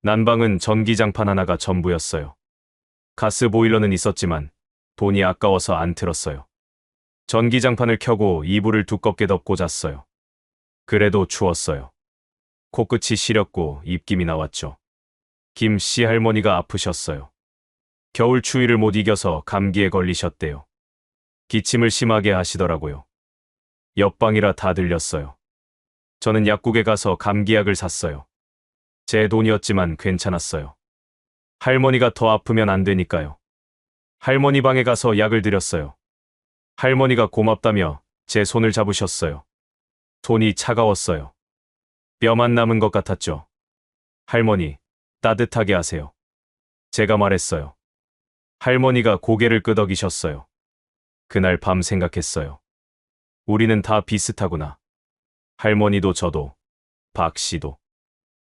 난방은 전기장판 하나가 전부였어요. 가스 보일러는 있었지만 돈이 아까워서 안 틀었어요. 전기장판을 켜고 이불을 두껍게 덮고 잤어요. 그래도 추웠어요. 코끝이 시렸고 입김이 나왔죠. 김씨 할머니가 아프셨어요. 겨울 추위를 못 이겨서 감기에 걸리셨대요. 기침을 심하게 하시더라고요. 옆방이라 다 들렸어요. 저는 약국에 가서 감기약을 샀어요. 제 돈이었지만 괜찮았어요. 할머니가 더 아프면 안 되니까요. 할머니 방에 가서 약을 드렸어요. 할머니가 고맙다며 제 손을 잡으셨어요. 손이 차가웠어요. 뼈만 남은 것 같았죠. 할머니, 따뜻하게 하세요. 제가 말했어요. 할머니가 고개를 끄덕이셨어요. 그날 밤 생각했어요. 우리는 다 비슷하구나. 할머니도 저도, 박 씨도.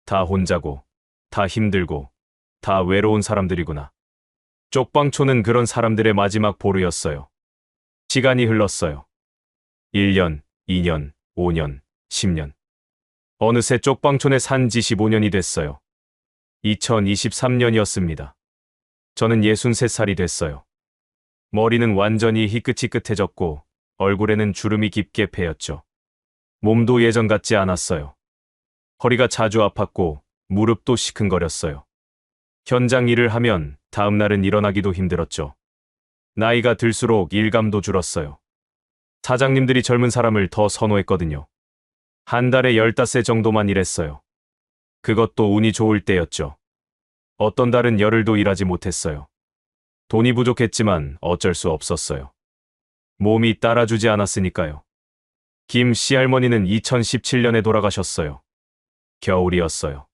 다 혼자고, 다 힘들고, 다 외로운 사람들이구나. 쪽방촌은 그런 사람들의 마지막 보루였어요. 시간이 흘렀어요. 1년, 2년, 5년, 10년. 어느새 쪽방촌에 산 지 15년이 됐어요. 2023년이었습니다. 저는 63살이 됐어요. 머리는 완전히 희끗희끗해졌고 얼굴에는 주름이 깊게 패였죠. 몸도 예전 같지 않았어요. 허리가 자주 아팠고 무릎도 시큰거렸어요. 현장 일을 하면 다음 날은 일어나기도 힘들었죠. 나이가 들수록 일감도 줄었어요. 사장님들이 젊은 사람을 더 선호했거든요. 한 달에 15세 정도만 일했어요. 그것도 운이 좋을 때였죠. 어떤 달은 열흘도 일하지 못했어요. 돈이 부족했지만 어쩔 수 없었어요. 몸이 따라주지 않았으니까요. 김 씨할머니는 2017년에 돌아가셨어요. 겨울이었어요.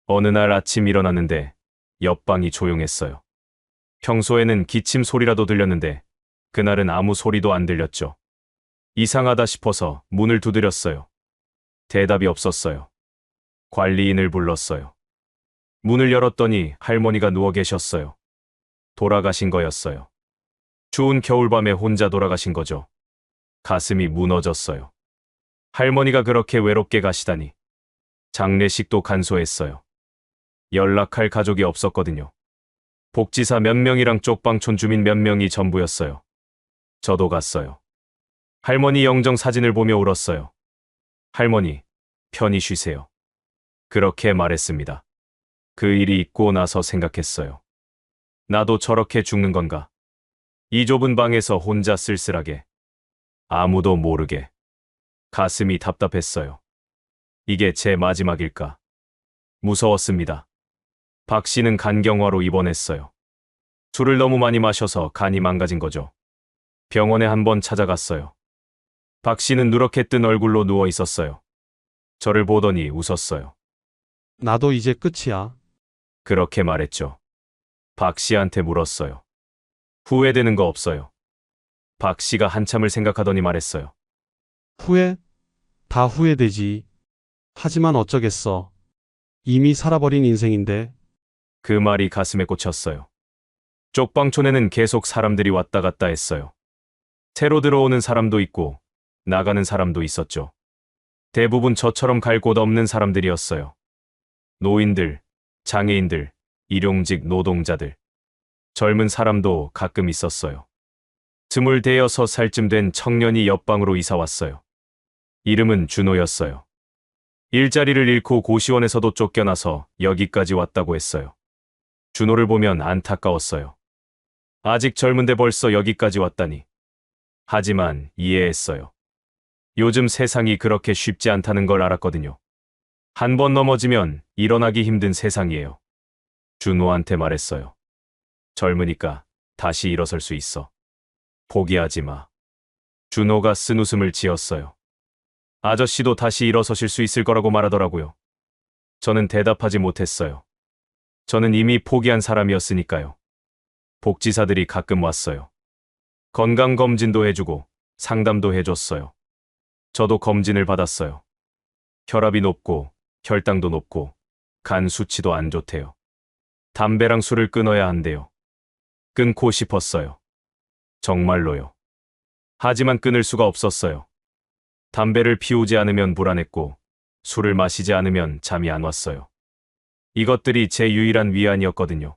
어느 날 아침 일어났는데 옆방이 조용했어요. 평소에는 기침 소리라도 들렸는데 그날은 아무 소리도 안 들렸죠. 이상하다 싶어서 문을 두드렸어요. 대답이 없었어요. 관리인을 불렀어요. 문을 열었더니 할머니가 누워 계셨어요. 돌아가신 거였어요. 추운 겨울밤에 혼자 돌아가신 거죠. 가슴이 무너졌어요. 할머니가 그렇게 외롭게 가시다니. 장례식도 간소했어요. 연락할 가족이 없었거든요. 복지사 몇 명이랑 쪽방촌 주민 몇 명이 전부였어요. 저도 갔어요. 할머니 영정 사진을 보며 울었어요. 할머니, 편히 쉬세요. 그렇게 말했습니다. 그 일이 있고 나서 생각했어요. 나도 저렇게 죽는 건가? 이 좁은 방에서 혼자 쓸쓸하게. 아무도 모르게. 가슴이 답답했어요. 이게 제 마지막일까? 무서웠습니다. 박 씨는 간경화로 입원했어요. 술을 너무 많이 마셔서 간이 망가진 거죠. 병원에 한번 찾아갔어요. 박 씨는 누렇게 뜬 얼굴로 누워 있었어요. 저를 보더니 웃었어요. 나도 이제 끝이야. 그렇게 말했죠. 박 씨한테 물었어요. 후회되는 거 없어요? 박 씨가 한참을 생각하더니 말했어요. 후회? 다 후회되지. 하지만 어쩌겠어. 이미 살아버린 인생인데. 그 말이 가슴에 꽂혔어요. 쪽방촌에는 계속 사람들이 왔다 갔다 했어요. 새로 들어오는 사람도 있고 나가는 사람도 있었죠. 대부분 저처럼 갈 곳 없는 사람들이었어요. 노인들, 장애인들, 일용직 노동자들. 젊은 사람도 가끔 있었어요. 26살쯤 된 청년이 옆방으로 이사 왔어요. 이름은 준호였어요. 일자리를 잃고 고시원에서도 쫓겨나서 여기까지 왔다고 했어요. 준호를 보면 안타까웠어요. 아직 젊은데 벌써 여기까지 왔다니. 하지만 이해했어요. 요즘 세상이 그렇게 쉽지 않다는 걸 알았거든요. 한 번 넘어지면 일어나기 힘든 세상이에요. 준호한테 말했어요. 젊으니까 다시 일어설 수 있어. 포기하지 마. 준호가 쓴 웃음을 지었어요. 아저씨도 다시 일어서실 수 있을 거라고 말하더라고요. 저는 대답하지 못했어요. 저는 이미 포기한 사람이었으니까요. 복지사들이 가끔 왔어요. 건강검진도 해주고 상담도 해줬어요. 저도 검진을 받았어요. 혈압이 높고 혈당도 높고 간 수치도 안 좋대요. 담배랑 술을 끊어야 한대요. 끊고 싶었어요. 정말로요. 하지만 끊을 수가 없었어요. 담배를 피우지 않으면 불안했고 술을 마시지 않으면 잠이 안 왔어요. 이것들이 제 유일한 위안이었거든요.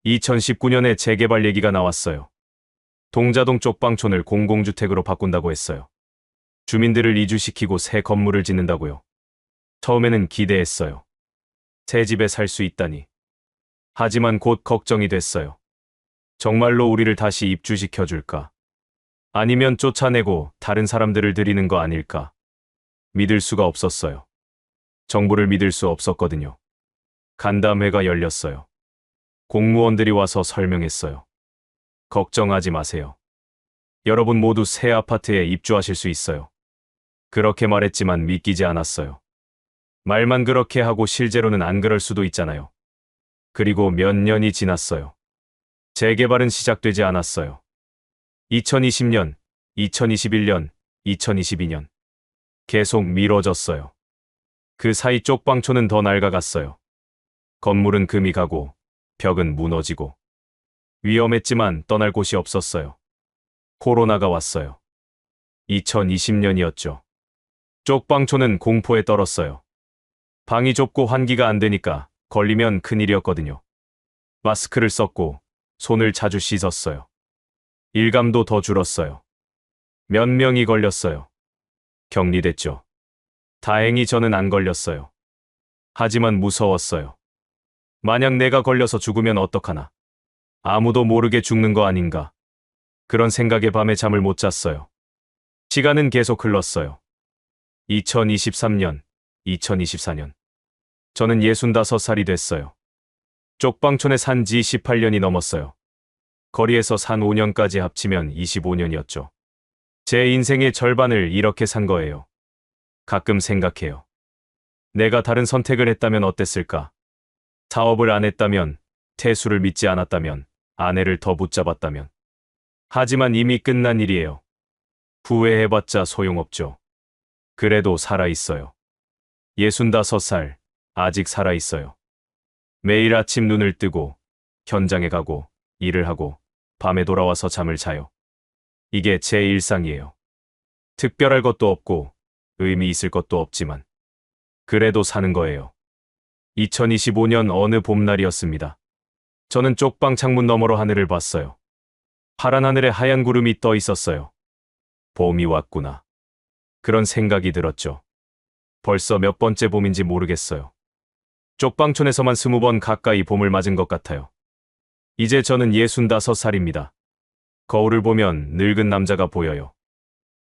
2019년에 재개발 얘기가 나왔어요. 동자동 쪽방촌을 공공주택으로 바꾼다고 했어요. 주민들을 이주시키고 새 건물을 짓는다고요. 처음에는 기대했어요. 새 집에 살 수 있다니. 하지만 곧 걱정이 됐어요. 정말로 우리를 다시 입주시켜줄까? 아니면 쫓아내고 다른 사람들을 들이는 거 아닐까? 믿을 수가 없었어요. 정부를 믿을 수 없었거든요. 간담회가 열렸어요. 공무원들이 와서 설명했어요. 걱정하지 마세요. 여러분 모두 새 아파트에 입주하실 수 있어요. 그렇게 말했지만 믿기지 않았어요. 말만 그렇게 하고 실제로는 안 그럴 수도 있잖아요. 그리고 몇 년이 지났어요. 재개발은 시작되지 않았어요. 2020년, 2021년, 2022년. 계속 미뤄졌어요. 그 사이 쪽방촌은 더 낡아갔어요. 건물은 금이 가고 벽은 무너지고 위험했지만 떠날 곳이 없었어요. 코로나가 왔어요. 2020년이었죠. 쪽방촌은 공포에 떨었어요. 방이 좁고 환기가 안 되니까 걸리면 큰일이었거든요. 마스크를 썼고 손을 자주 씻었어요. 일감도 더 줄었어요. 몇 명이 걸렸어요. 격리됐죠. 다행히 저는 안 걸렸어요. 하지만 무서웠어요. 만약 내가 걸려서 죽으면 어떡하나. 아무도 모르게 죽는 거 아닌가. 그런 생각에 밤에 잠을 못 잤어요. 시간은 계속 흘렀어요. 2023년, 2024년. 저는 65살이 됐어요. 쪽방촌에 산 지 18년이 넘었어요. 거리에서 산 5년까지 합치면 25년이었죠. 제 인생의 절반을 이렇게 산 거예요. 가끔 생각해요. 내가 다른 선택을 했다면 어땠을까? 사업을 안 했다면, 태수를 믿지 않았다면, 아내를 더 붙잡았다면. 하지만 이미 끝난 일이에요. 후회해봤자 소용없죠. 그래도 살아있어요. 65살, 아직 살아있어요. 매일 아침 눈을 뜨고, 현장에 가고, 일을 하고, 밤에 돌아와서 잠을 자요. 이게 제 일상이에요. 특별할 것도 없고, 의미 있을 것도 없지만, 그래도 사는 거예요. 2025년 어느 봄날이었습니다. 저는 쪽방 창문 너머로 하늘을 봤어요. 파란 하늘에 하얀 구름이 떠 있었어요. 봄이 왔구나. 그런 생각이 들었죠. 벌써 몇 번째 봄인지 모르겠어요. 쪽방촌에서만 20번 가까이 봄을 맞은 것 같아요. 이제 저는 65살입니다. 거울을 보면 늙은 남자가 보여요.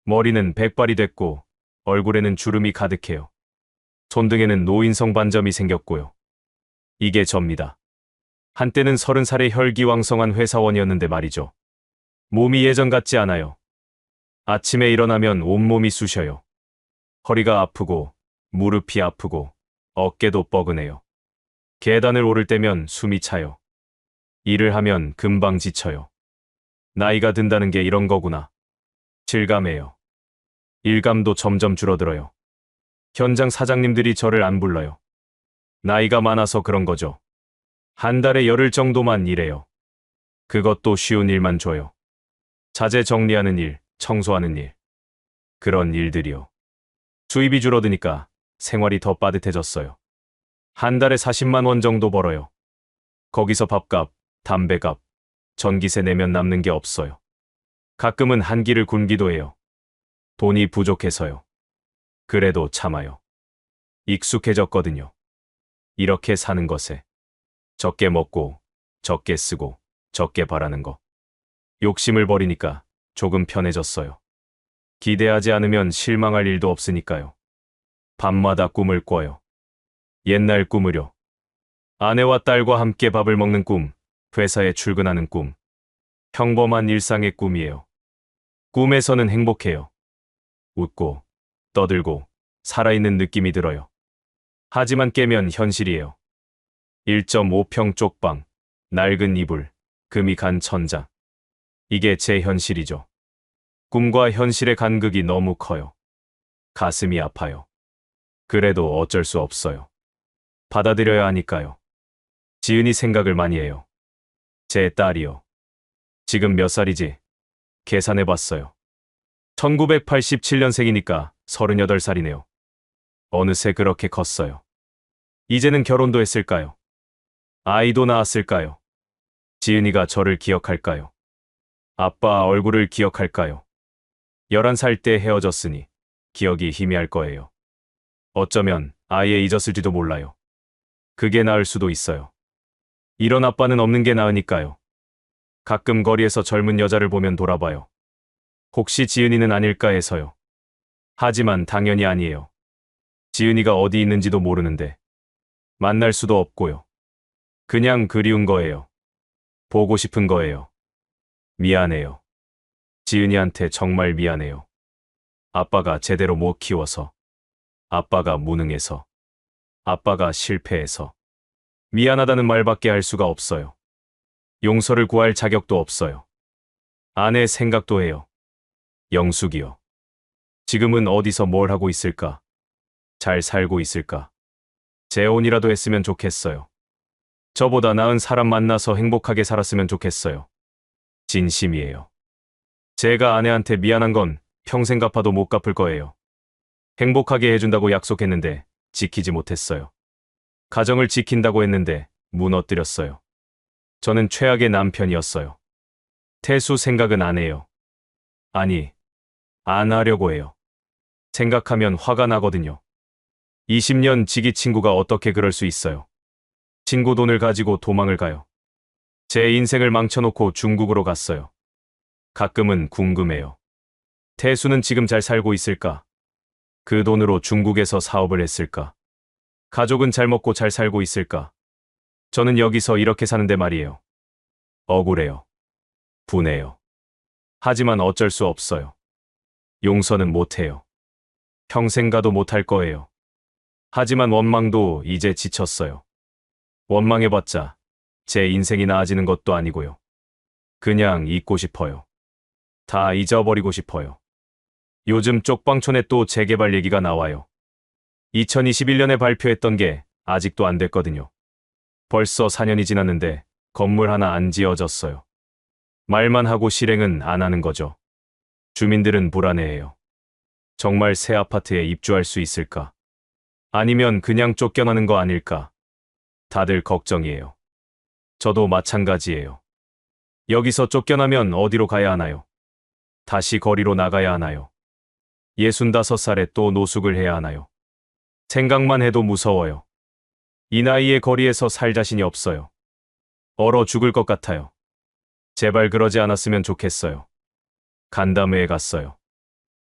머리는 백발이 됐고 얼굴에는 주름이 가득해요. 손등에는 노인성 반점이 생겼고요. 이게 접니다. 한때는 30살의 혈기왕성한 회사원이었는데 말이죠. 몸이 예전 같지 않아요. 아침에 일어나면 온몸이 쑤셔요. 허리가 아프고 무릎이 아프고 어깨도 뻐근해요. 계단을 오를 때면 숨이 차요. 일을 하면 금방 지쳐요. 나이가 든다는 게 이런 거구나. 실감해요. 일감도 점점 줄어들어요. 현장 사장님들이 저를 안 불러요. 나이가 많아서 그런 거죠. 한 달에 열흘 정도만 일해요. 그것도 쉬운 일만 줘요. 자재 정리하는 일, 청소하는 일. 그런 일들이요. 수입이 줄어드니까 생활이 더 빠듯해졌어요. 한 달에 40만 원 정도 벌어요. 거기서 밥값, 담배값, 전기세 내면 남는 게 없어요. 가끔은 한기를 굶기도 해요. 돈이 부족해서요. 그래도 참아요. 익숙해졌거든요. 이렇게 사는 것에. 적게 먹고, 적게 쓰고, 적게 바라는 거. 욕심을 버리니까 조금 편해졌어요. 기대하지 않으면 실망할 일도 없으니까요. 밤마다 꿈을 꿔요. 옛날 꿈을요. 아내와 딸과 함께 밥을 먹는 꿈, 회사에 출근하는 꿈. 평범한 일상의 꿈이에요. 꿈에서는 행복해요. 웃고, 떠들고, 살아있는 느낌이 들어요. 하지만 깨면 현실이에요. 1.5평 쪽방, 낡은 이불, 금이 간 천장. 이게 제 현실이죠. 꿈과 현실의 간극이 너무 커요. 가슴이 아파요. 그래도 어쩔 수 없어요. 받아들여야 하니까요. 지은이 생각을 많이 해요. 제 딸이요. 지금 몇 살이지? 계산해봤어요. 1987년생이니까 38살이네요. 어느새 그렇게 컸어요. 이제는 결혼도 했을까요? 아이도 낳았을까요? 지은이가 저를 기억할까요? 아빠 얼굴을 기억할까요? 11살 때 헤어졌으니 기억이 희미할 거예요. 어쩌면 아예 잊었을지도 몰라요. 그게 나을 수도 있어요. 이런 아빠는 없는 게 나으니까요. 가끔 거리에서 젊은 여자를 보면 돌아봐요. 혹시 지은이는 아닐까 해서요. 하지만 당연히 아니에요. 지은이가 어디 있는지도 모르는데 만날 수도 없고요. 그냥 그리운 거예요. 보고 싶은 거예요. 미안해요. 지은이한테 정말 미안해요. 아빠가 제대로 못 키워서, 아빠가 무능해서, 아빠가 실패해서 미안하다는 말밖에 할 수가 없어요. 용서를 구할 자격도 없어요. 아내 생각도 해요. 영숙이요. 지금은 어디서 뭘 하고 있을까? 잘 살고 있을까? 재혼이라도 했으면 좋겠어요. 저보다 나은 사람 만나서 행복하게 살았으면 좋겠어요. 진심이에요. 제가 아내한테 미안한 건 평생 갚아도 못 갚을 거예요. 행복하게 해준다고 약속했는데 지키지 못했어요. 가정을 지킨다고 했는데 무너뜨렸어요. 저는 최악의 남편이었어요. 태수 생각은 안 해요. 아니, 안 하려고 해요. 생각하면 화가 나거든요. 20년 지기 친구가 어떻게 그럴 수 있어요? 친구 돈을 가지고 도망을 가요. 제 인생을 망쳐놓고 중국으로 갔어요. 가끔은 궁금해요. 태수는 지금 잘 살고 있을까? 그 돈으로 중국에서 사업을 했을까? 가족은 잘 먹고 잘 살고 있을까? 저는 여기서 이렇게 사는데 말이에요. 억울해요. 분해요. 하지만 어쩔 수 없어요. 용서는 못해요. 평생 가도 못할 거예요. 하지만 원망도 이제 지쳤어요. 원망해봤자 제 인생이 나아지는 것도 아니고요. 그냥 잊고 싶어요. 다 잊어버리고 싶어요. 요즘 쪽방촌에 또 재개발 얘기가 나와요. 2021년에 발표했던 게 아직도 안 됐거든요. 벌써 4년이 지났는데 건물 하나 안 지어졌어요. 말만 하고 실행은 안 하는 거죠. 주민들은 불안해해요. 정말 새 아파트에 입주할 수 있을까? 아니면 그냥 쫓겨나는 거 아닐까? 다들 걱정이에요. 저도 마찬가지예요. 여기서 쫓겨나면 어디로 가야 하나요? 다시 거리로 나가야 하나요? 65살에 또 노숙을 해야 하나요? 생각만 해도 무서워요. 이 나이에 거리에서 살 자신이 없어요. 얼어 죽을 것 같아요. 제발 그러지 않았으면 좋겠어요. 간담회에 갔어요.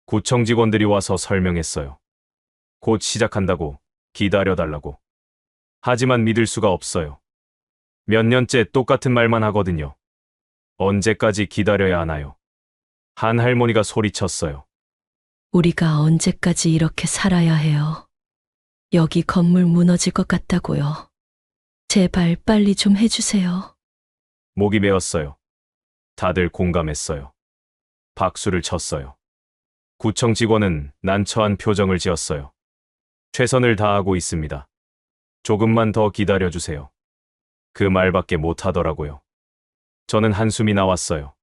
구청 직원들이 와서 설명했어요. 곧 시작한다고, 기다려달라고. 하지만 믿을 수가 없어요. 몇 년째 똑같은 말만 하거든요. 언제까지 기다려야 하나요? 한 할머니가 소리쳤어요. 우리가 언제까지 이렇게 살아야 해요? 여기 건물 무너질 것 같다고요. 제발 빨리 좀 해주세요. 목이 메었어요. 다들 공감했어요. 박수를 쳤어요. 구청 직원은 난처한 표정을 지었어요. 최선을 다하고 있습니다. 조금만 더 기다려주세요. 그 말밖에 못하더라고요. 저는 한숨이 나왔어요.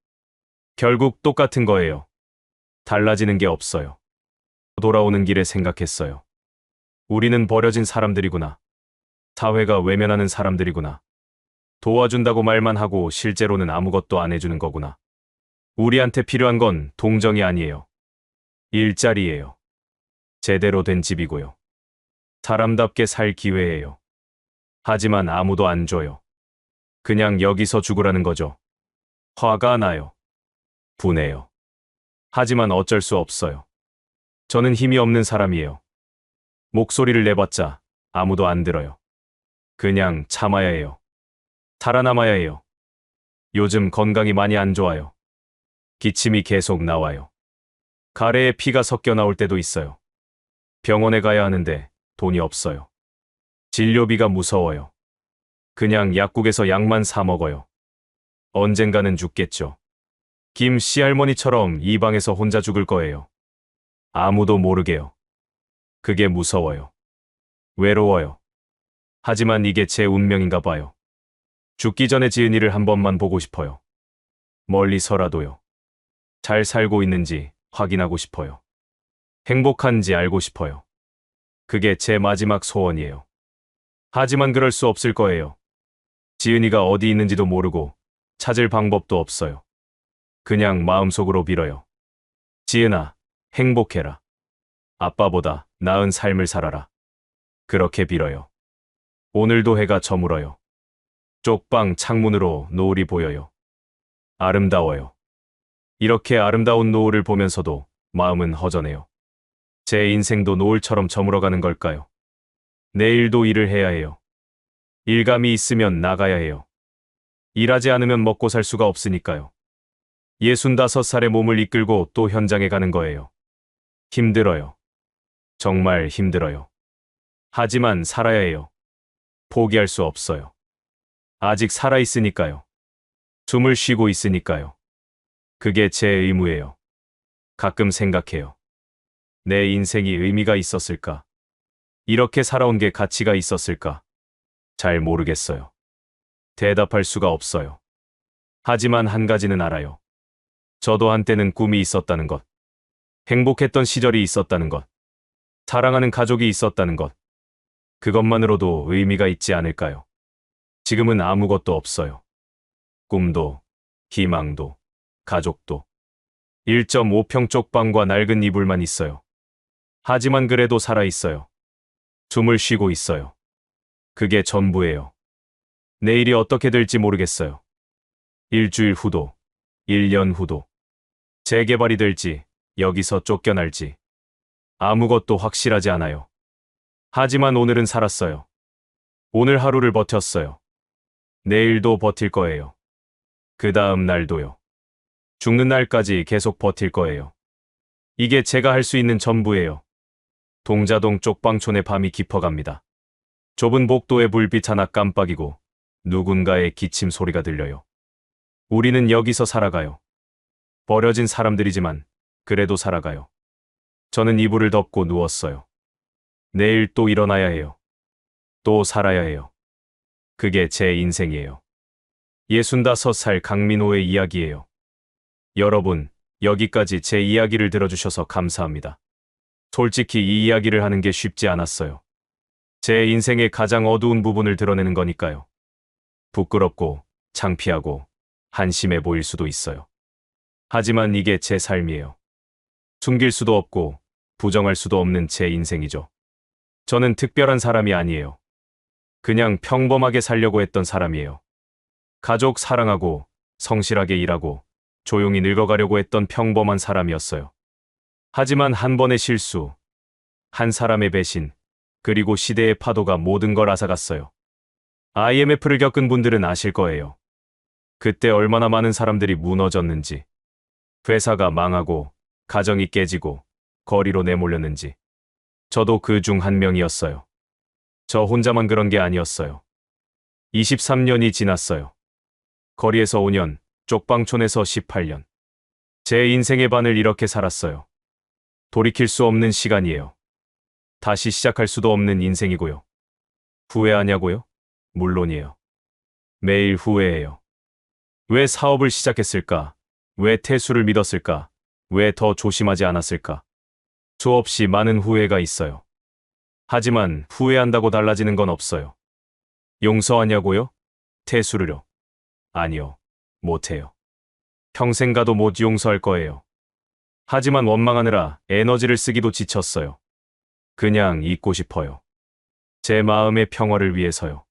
결국 똑같은 거예요. 달라지는 게 없어요. 돌아오는 길에 생각했어요. 우리는 버려진 사람들이구나. 사회가 외면하는 사람들이구나. 도와준다고 말만 하고 실제로는 아무것도 안 해주는 거구나. 우리한테 필요한 건 동정이 아니에요. 일자리예요. 제대로 된 집이고요. 사람답게 살 기회예요. 하지만 아무도 안 줘요. 그냥 여기서 죽으라는 거죠. 화가 나요. 분해요. 하지만 어쩔 수 없어요. 저는 힘이 없는 사람이에요. 목소리를 내봤자 아무도 안 들어요. 그냥 참아야 해요. 살아남아야 해요. 요즘 건강이 많이 안 좋아요. 기침이 계속 나와요. 가래에 피가 섞여 나올 때도 있어요. 병원에 가야 하는데 돈이 없어요. 진료비가 무서워요. 그냥 약국에서 약만 사 먹어요. 언젠가는 죽겠죠. 김 씨 할머니처럼 이 방에서 혼자 죽을 거예요. 아무도 모르게요. 그게 무서워요. 외로워요. 하지만 이게 제 운명인가 봐요. 죽기 전에 지은이를 한 번만 보고 싶어요. 멀리서라도요. 잘 살고 있는지 확인하고 싶어요. 행복한지 알고 싶어요. 그게 제 마지막 소원이에요. 하지만 그럴 수 없을 거예요. 지은이가 어디 있는지도 모르고 찾을 방법도 없어요. 그냥 마음속으로 빌어요. 지은아, 행복해라. 아빠보다 나은 삶을 살아라. 그렇게 빌어요. 오늘도 해가 저물어요. 쪽방 창문으로 노을이 보여요. 아름다워요. 이렇게 아름다운 노을을 보면서도 마음은 허전해요. 제 인생도 노을처럼 저물어가는 걸까요? 내일도 일을 해야 해요. 일감이 있으면 나가야 해요. 일하지 않으면 먹고 살 수가 없으니까요. 65살의 몸을 이끌고 또 현장에 가는 거예요. 힘들어요. 정말 힘들어요. 하지만 살아야 해요. 포기할 수 없어요. 아직 살아있으니까요. 숨을 쉬고 있으니까요. 그게 제 의무예요. 가끔 생각해요. 내 인생이 의미가 있었을까? 이렇게 살아온 게 가치가 있었을까? 잘 모르겠어요. 대답할 수가 없어요. 하지만 한 가지는 알아요. 저도 한때는 꿈이 있었다는 것. 행복했던 시절이 있었다는 것. 사랑하는 가족이 있었다는 것. 그것만으로도 의미가 있지 않을까요? 지금은 아무것도 없어요. 꿈도, 희망도, 가족도. 1.5평 쪽방과 낡은 이불만 있어요. 하지만 그래도 살아있어요. 숨을 쉬고 있어요. 그게 전부예요. 내일이 어떻게 될지 모르겠어요. 일주일 후도, 1년 후도. 재개발이 될지, 여기서 쫓겨날지. 아무것도 확실하지 않아요. 하지만 오늘은 살았어요. 오늘 하루를 버텼어요. 내일도 버틸 거예요. 그 다음 날도요. 죽는 날까지 계속 버틸 거예요. 이게 제가 할 수 있는 전부예요. 동자동 쪽방촌의 밤이 깊어갑니다. 좁은 복도에 불빛 하나 깜빡이고 누군가의 기침 소리가 들려요. 우리는 여기서 살아가요. 버려진 사람들이지만 그래도 살아가요. 저는 이불을 덮고 누웠어요. 내일 또 일어나야 해요. 또 살아야 해요. 그게 제 인생이에요. 65살 강민호의 이야기예요. 여러분, 여기까지 제 이야기를 들어주셔서 감사합니다. 솔직히 이 이야기를 하는 게 쉽지 않았어요. 제 인생의 가장 어두운 부분을 드러내는 거니까요. 부끄럽고 창피하고 한심해 보일 수도 있어요. 하지만 이게 제 삶이에요. 숨길 수도 없고 부정할 수도 없는 제 인생이죠. 저는 특별한 사람이 아니에요. 그냥 평범하게 살려고 했던 사람이에요. 가족 사랑하고 성실하게 일하고 조용히 늙어가려고 했던 평범한 사람이었어요. 하지만 한 번의 실수, 한 사람의 배신, 그리고 시대의 파도가 모든 걸 앗아갔어요. IMF를 겪은 분들은 아실 거예요. 그때 얼마나 많은 사람들이 무너졌는지, 회사가 망하고 가정이 깨지고 거리로 내몰렸는지. 저도 그 중 한 명이었어요. 저 혼자만 그런 게 아니었어요. 23년이 지났어요. 거리에서 5년, 쪽방촌에서 18년. 제 인생의 반을 이렇게 살았어요. 돌이킬 수 없는 시간이에요. 다시 시작할 수도 없는 인생이고요. 후회하냐고요? 물론이에요. 매일 후회해요. 왜 사업을 시작했을까? 왜 퇴수를 믿었을까? 왜 더 조심하지 않았을까? 수없이 많은 후회가 있어요. 하지만 후회한다고 달라지는 건 없어요. 용서하냐고요? 퇴수를요? 아니요. 못해요. 평생 가도 못 용서할 거예요. 하지만 원망하느라 에너지를 쓰기도 지쳤어요. 그냥 잊고 싶어요. 제 마음의 평화를 위해서요.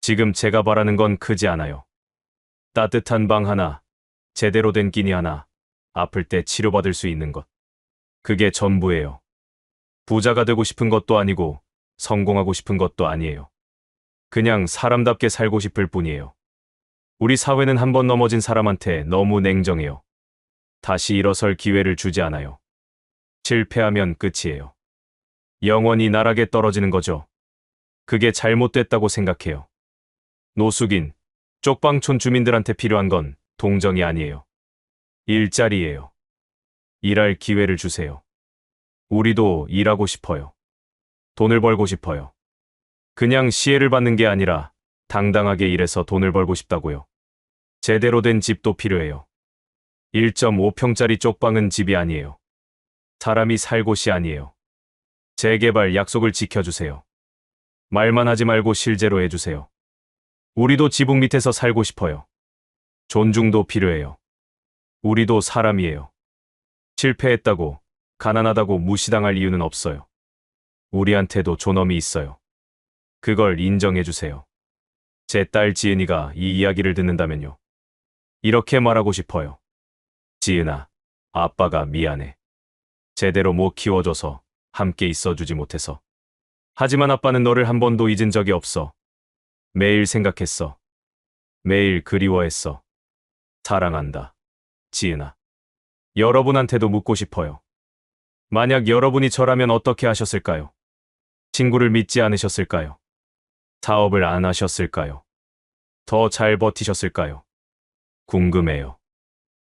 지금 제가 바라는 건 크지 않아요. 따뜻한 방 하나, 제대로 된 끼니 하나, 아플 때 치료받을 수 있는 것. 그게 전부예요. 부자가 되고 싶은 것도 아니고 성공하고 싶은 것도 아니에요. 그냥 사람답게 살고 싶을 뿐이에요. 우리 사회는 한 번 넘어진 사람한테 너무 냉정해요. 다시 일어설 기회를 주지 않아요. 실패하면 끝이에요. 영원히 나락에 떨어지는 거죠. 그게 잘못됐다고 생각해요. 노숙인, 쪽방촌 주민들한테 필요한 건 동정이 아니에요. 일자리예요. 일할 기회를 주세요. 우리도 일하고 싶어요. 돈을 벌고 싶어요. 그냥 시혜를 받는 게 아니라 당당하게 일해서 돈을 벌고 싶다고요. 제대로 된 집도 필요해요. 1.5평짜리 쪽방은 집이 아니에요. 사람이 살 곳이 아니에요. 재개발 약속을 지켜주세요. 말만 하지 말고 실제로 해주세요. 우리도 지붕 밑에서 살고 싶어요. 존중도 필요해요. 우리도 사람이에요. 실패했다고, 가난하다고 무시당할 이유는 없어요. 우리한테도 존엄이 있어요. 그걸 인정해주세요. 제 딸 지은이가 이 이야기를 듣는다면요. 이렇게 말하고 싶어요. 지은아, 아빠가 미안해. 제대로 못 키워줘서, 함께 있어주지 못해서. 하지만 아빠는 너를 한 번도 잊은 적이 없어. 매일 생각했어. 매일 그리워했어. 사랑한다. 지은아. 여러분한테도 묻고 싶어요. 만약 여러분이 저라면 어떻게 하셨을까요? 친구를 믿지 않으셨을까요? 사업을 안 하셨을까요? 더 잘 버티셨을까요? 궁금해요.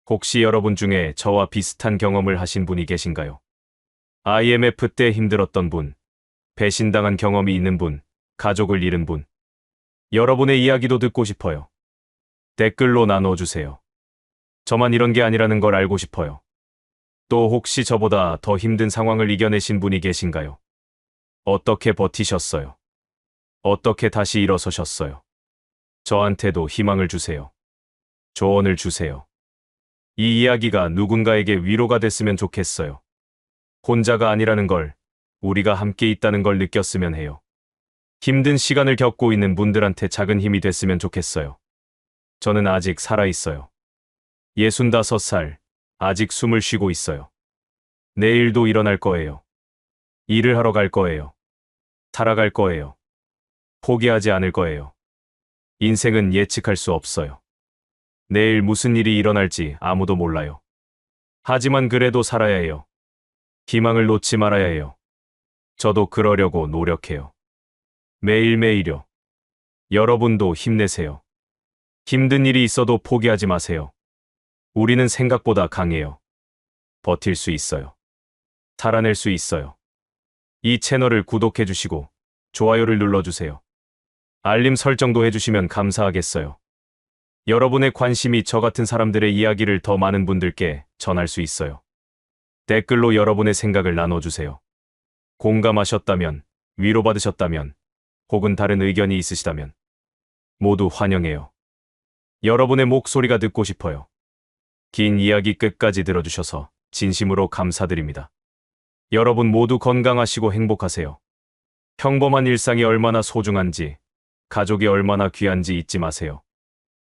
혹시 여러분 중에 저와 비슷한 경험을 하신 분이 계신가요? IMF 때 힘들었던 분, 배신당한 경험이 있는 분, 가족을 잃은 분. 여러분의 이야기도 듣고 싶어요. 댓글로 나눠주세요. 저만 이런 게 아니라는 걸 알고 싶어요. 또 혹시 저보다 더 힘든 상황을 이겨내신 분이 계신가요? 어떻게 버티셨어요? 어떻게 다시 일어서셨어요? 저한테도 희망을 주세요. 조언을 주세요. 이 이야기가 누군가에게 위로가 됐으면 좋겠어요. 혼자가 아니라는 걸, 우리가 함께 있다는 걸 느꼈으면 해요. 힘든 시간을 겪고 있는 분들한테 작은 힘이 됐으면 좋겠어요. 저는 아직 살아있어요. 65살, 아직 숨을 쉬고 있어요. 내일도 일어날 거예요. 일을 하러 갈 거예요. 살아갈 거예요. 포기하지 않을 거예요. 인생은 예측할 수 없어요. 내일 무슨 일이 일어날지 아무도 몰라요. 하지만 그래도 살아야 해요. 희망을 놓지 말아야 해요. 저도 그러려고 노력해요. 매일매일요. 여러분도 힘내세요. 힘든 일이 있어도 포기하지 마세요. 우리는 생각보다 강해요. 버틸 수 있어요. 살아낼 수 있어요. 이 채널을 구독해 주시고 좋아요를 눌러주세요. 알림 설정도 해주시면 감사하겠어요. 여러분의 관심이 저 같은 사람들의 이야기를 더 많은 분들께 전할 수 있어요. 댓글로 여러분의 생각을 나눠주세요. 공감하셨다면, 위로받으셨다면, 혹은 다른 의견이 있으시다면 모두 환영해요. 여러분의 목소리가 듣고 싶어요. 긴 이야기 끝까지 들어주셔서 진심으로 감사드립니다. 여러분 모두 건강하시고 행복하세요. 평범한 일상이 얼마나 소중한지, 가족이 얼마나 귀한지 잊지 마세요.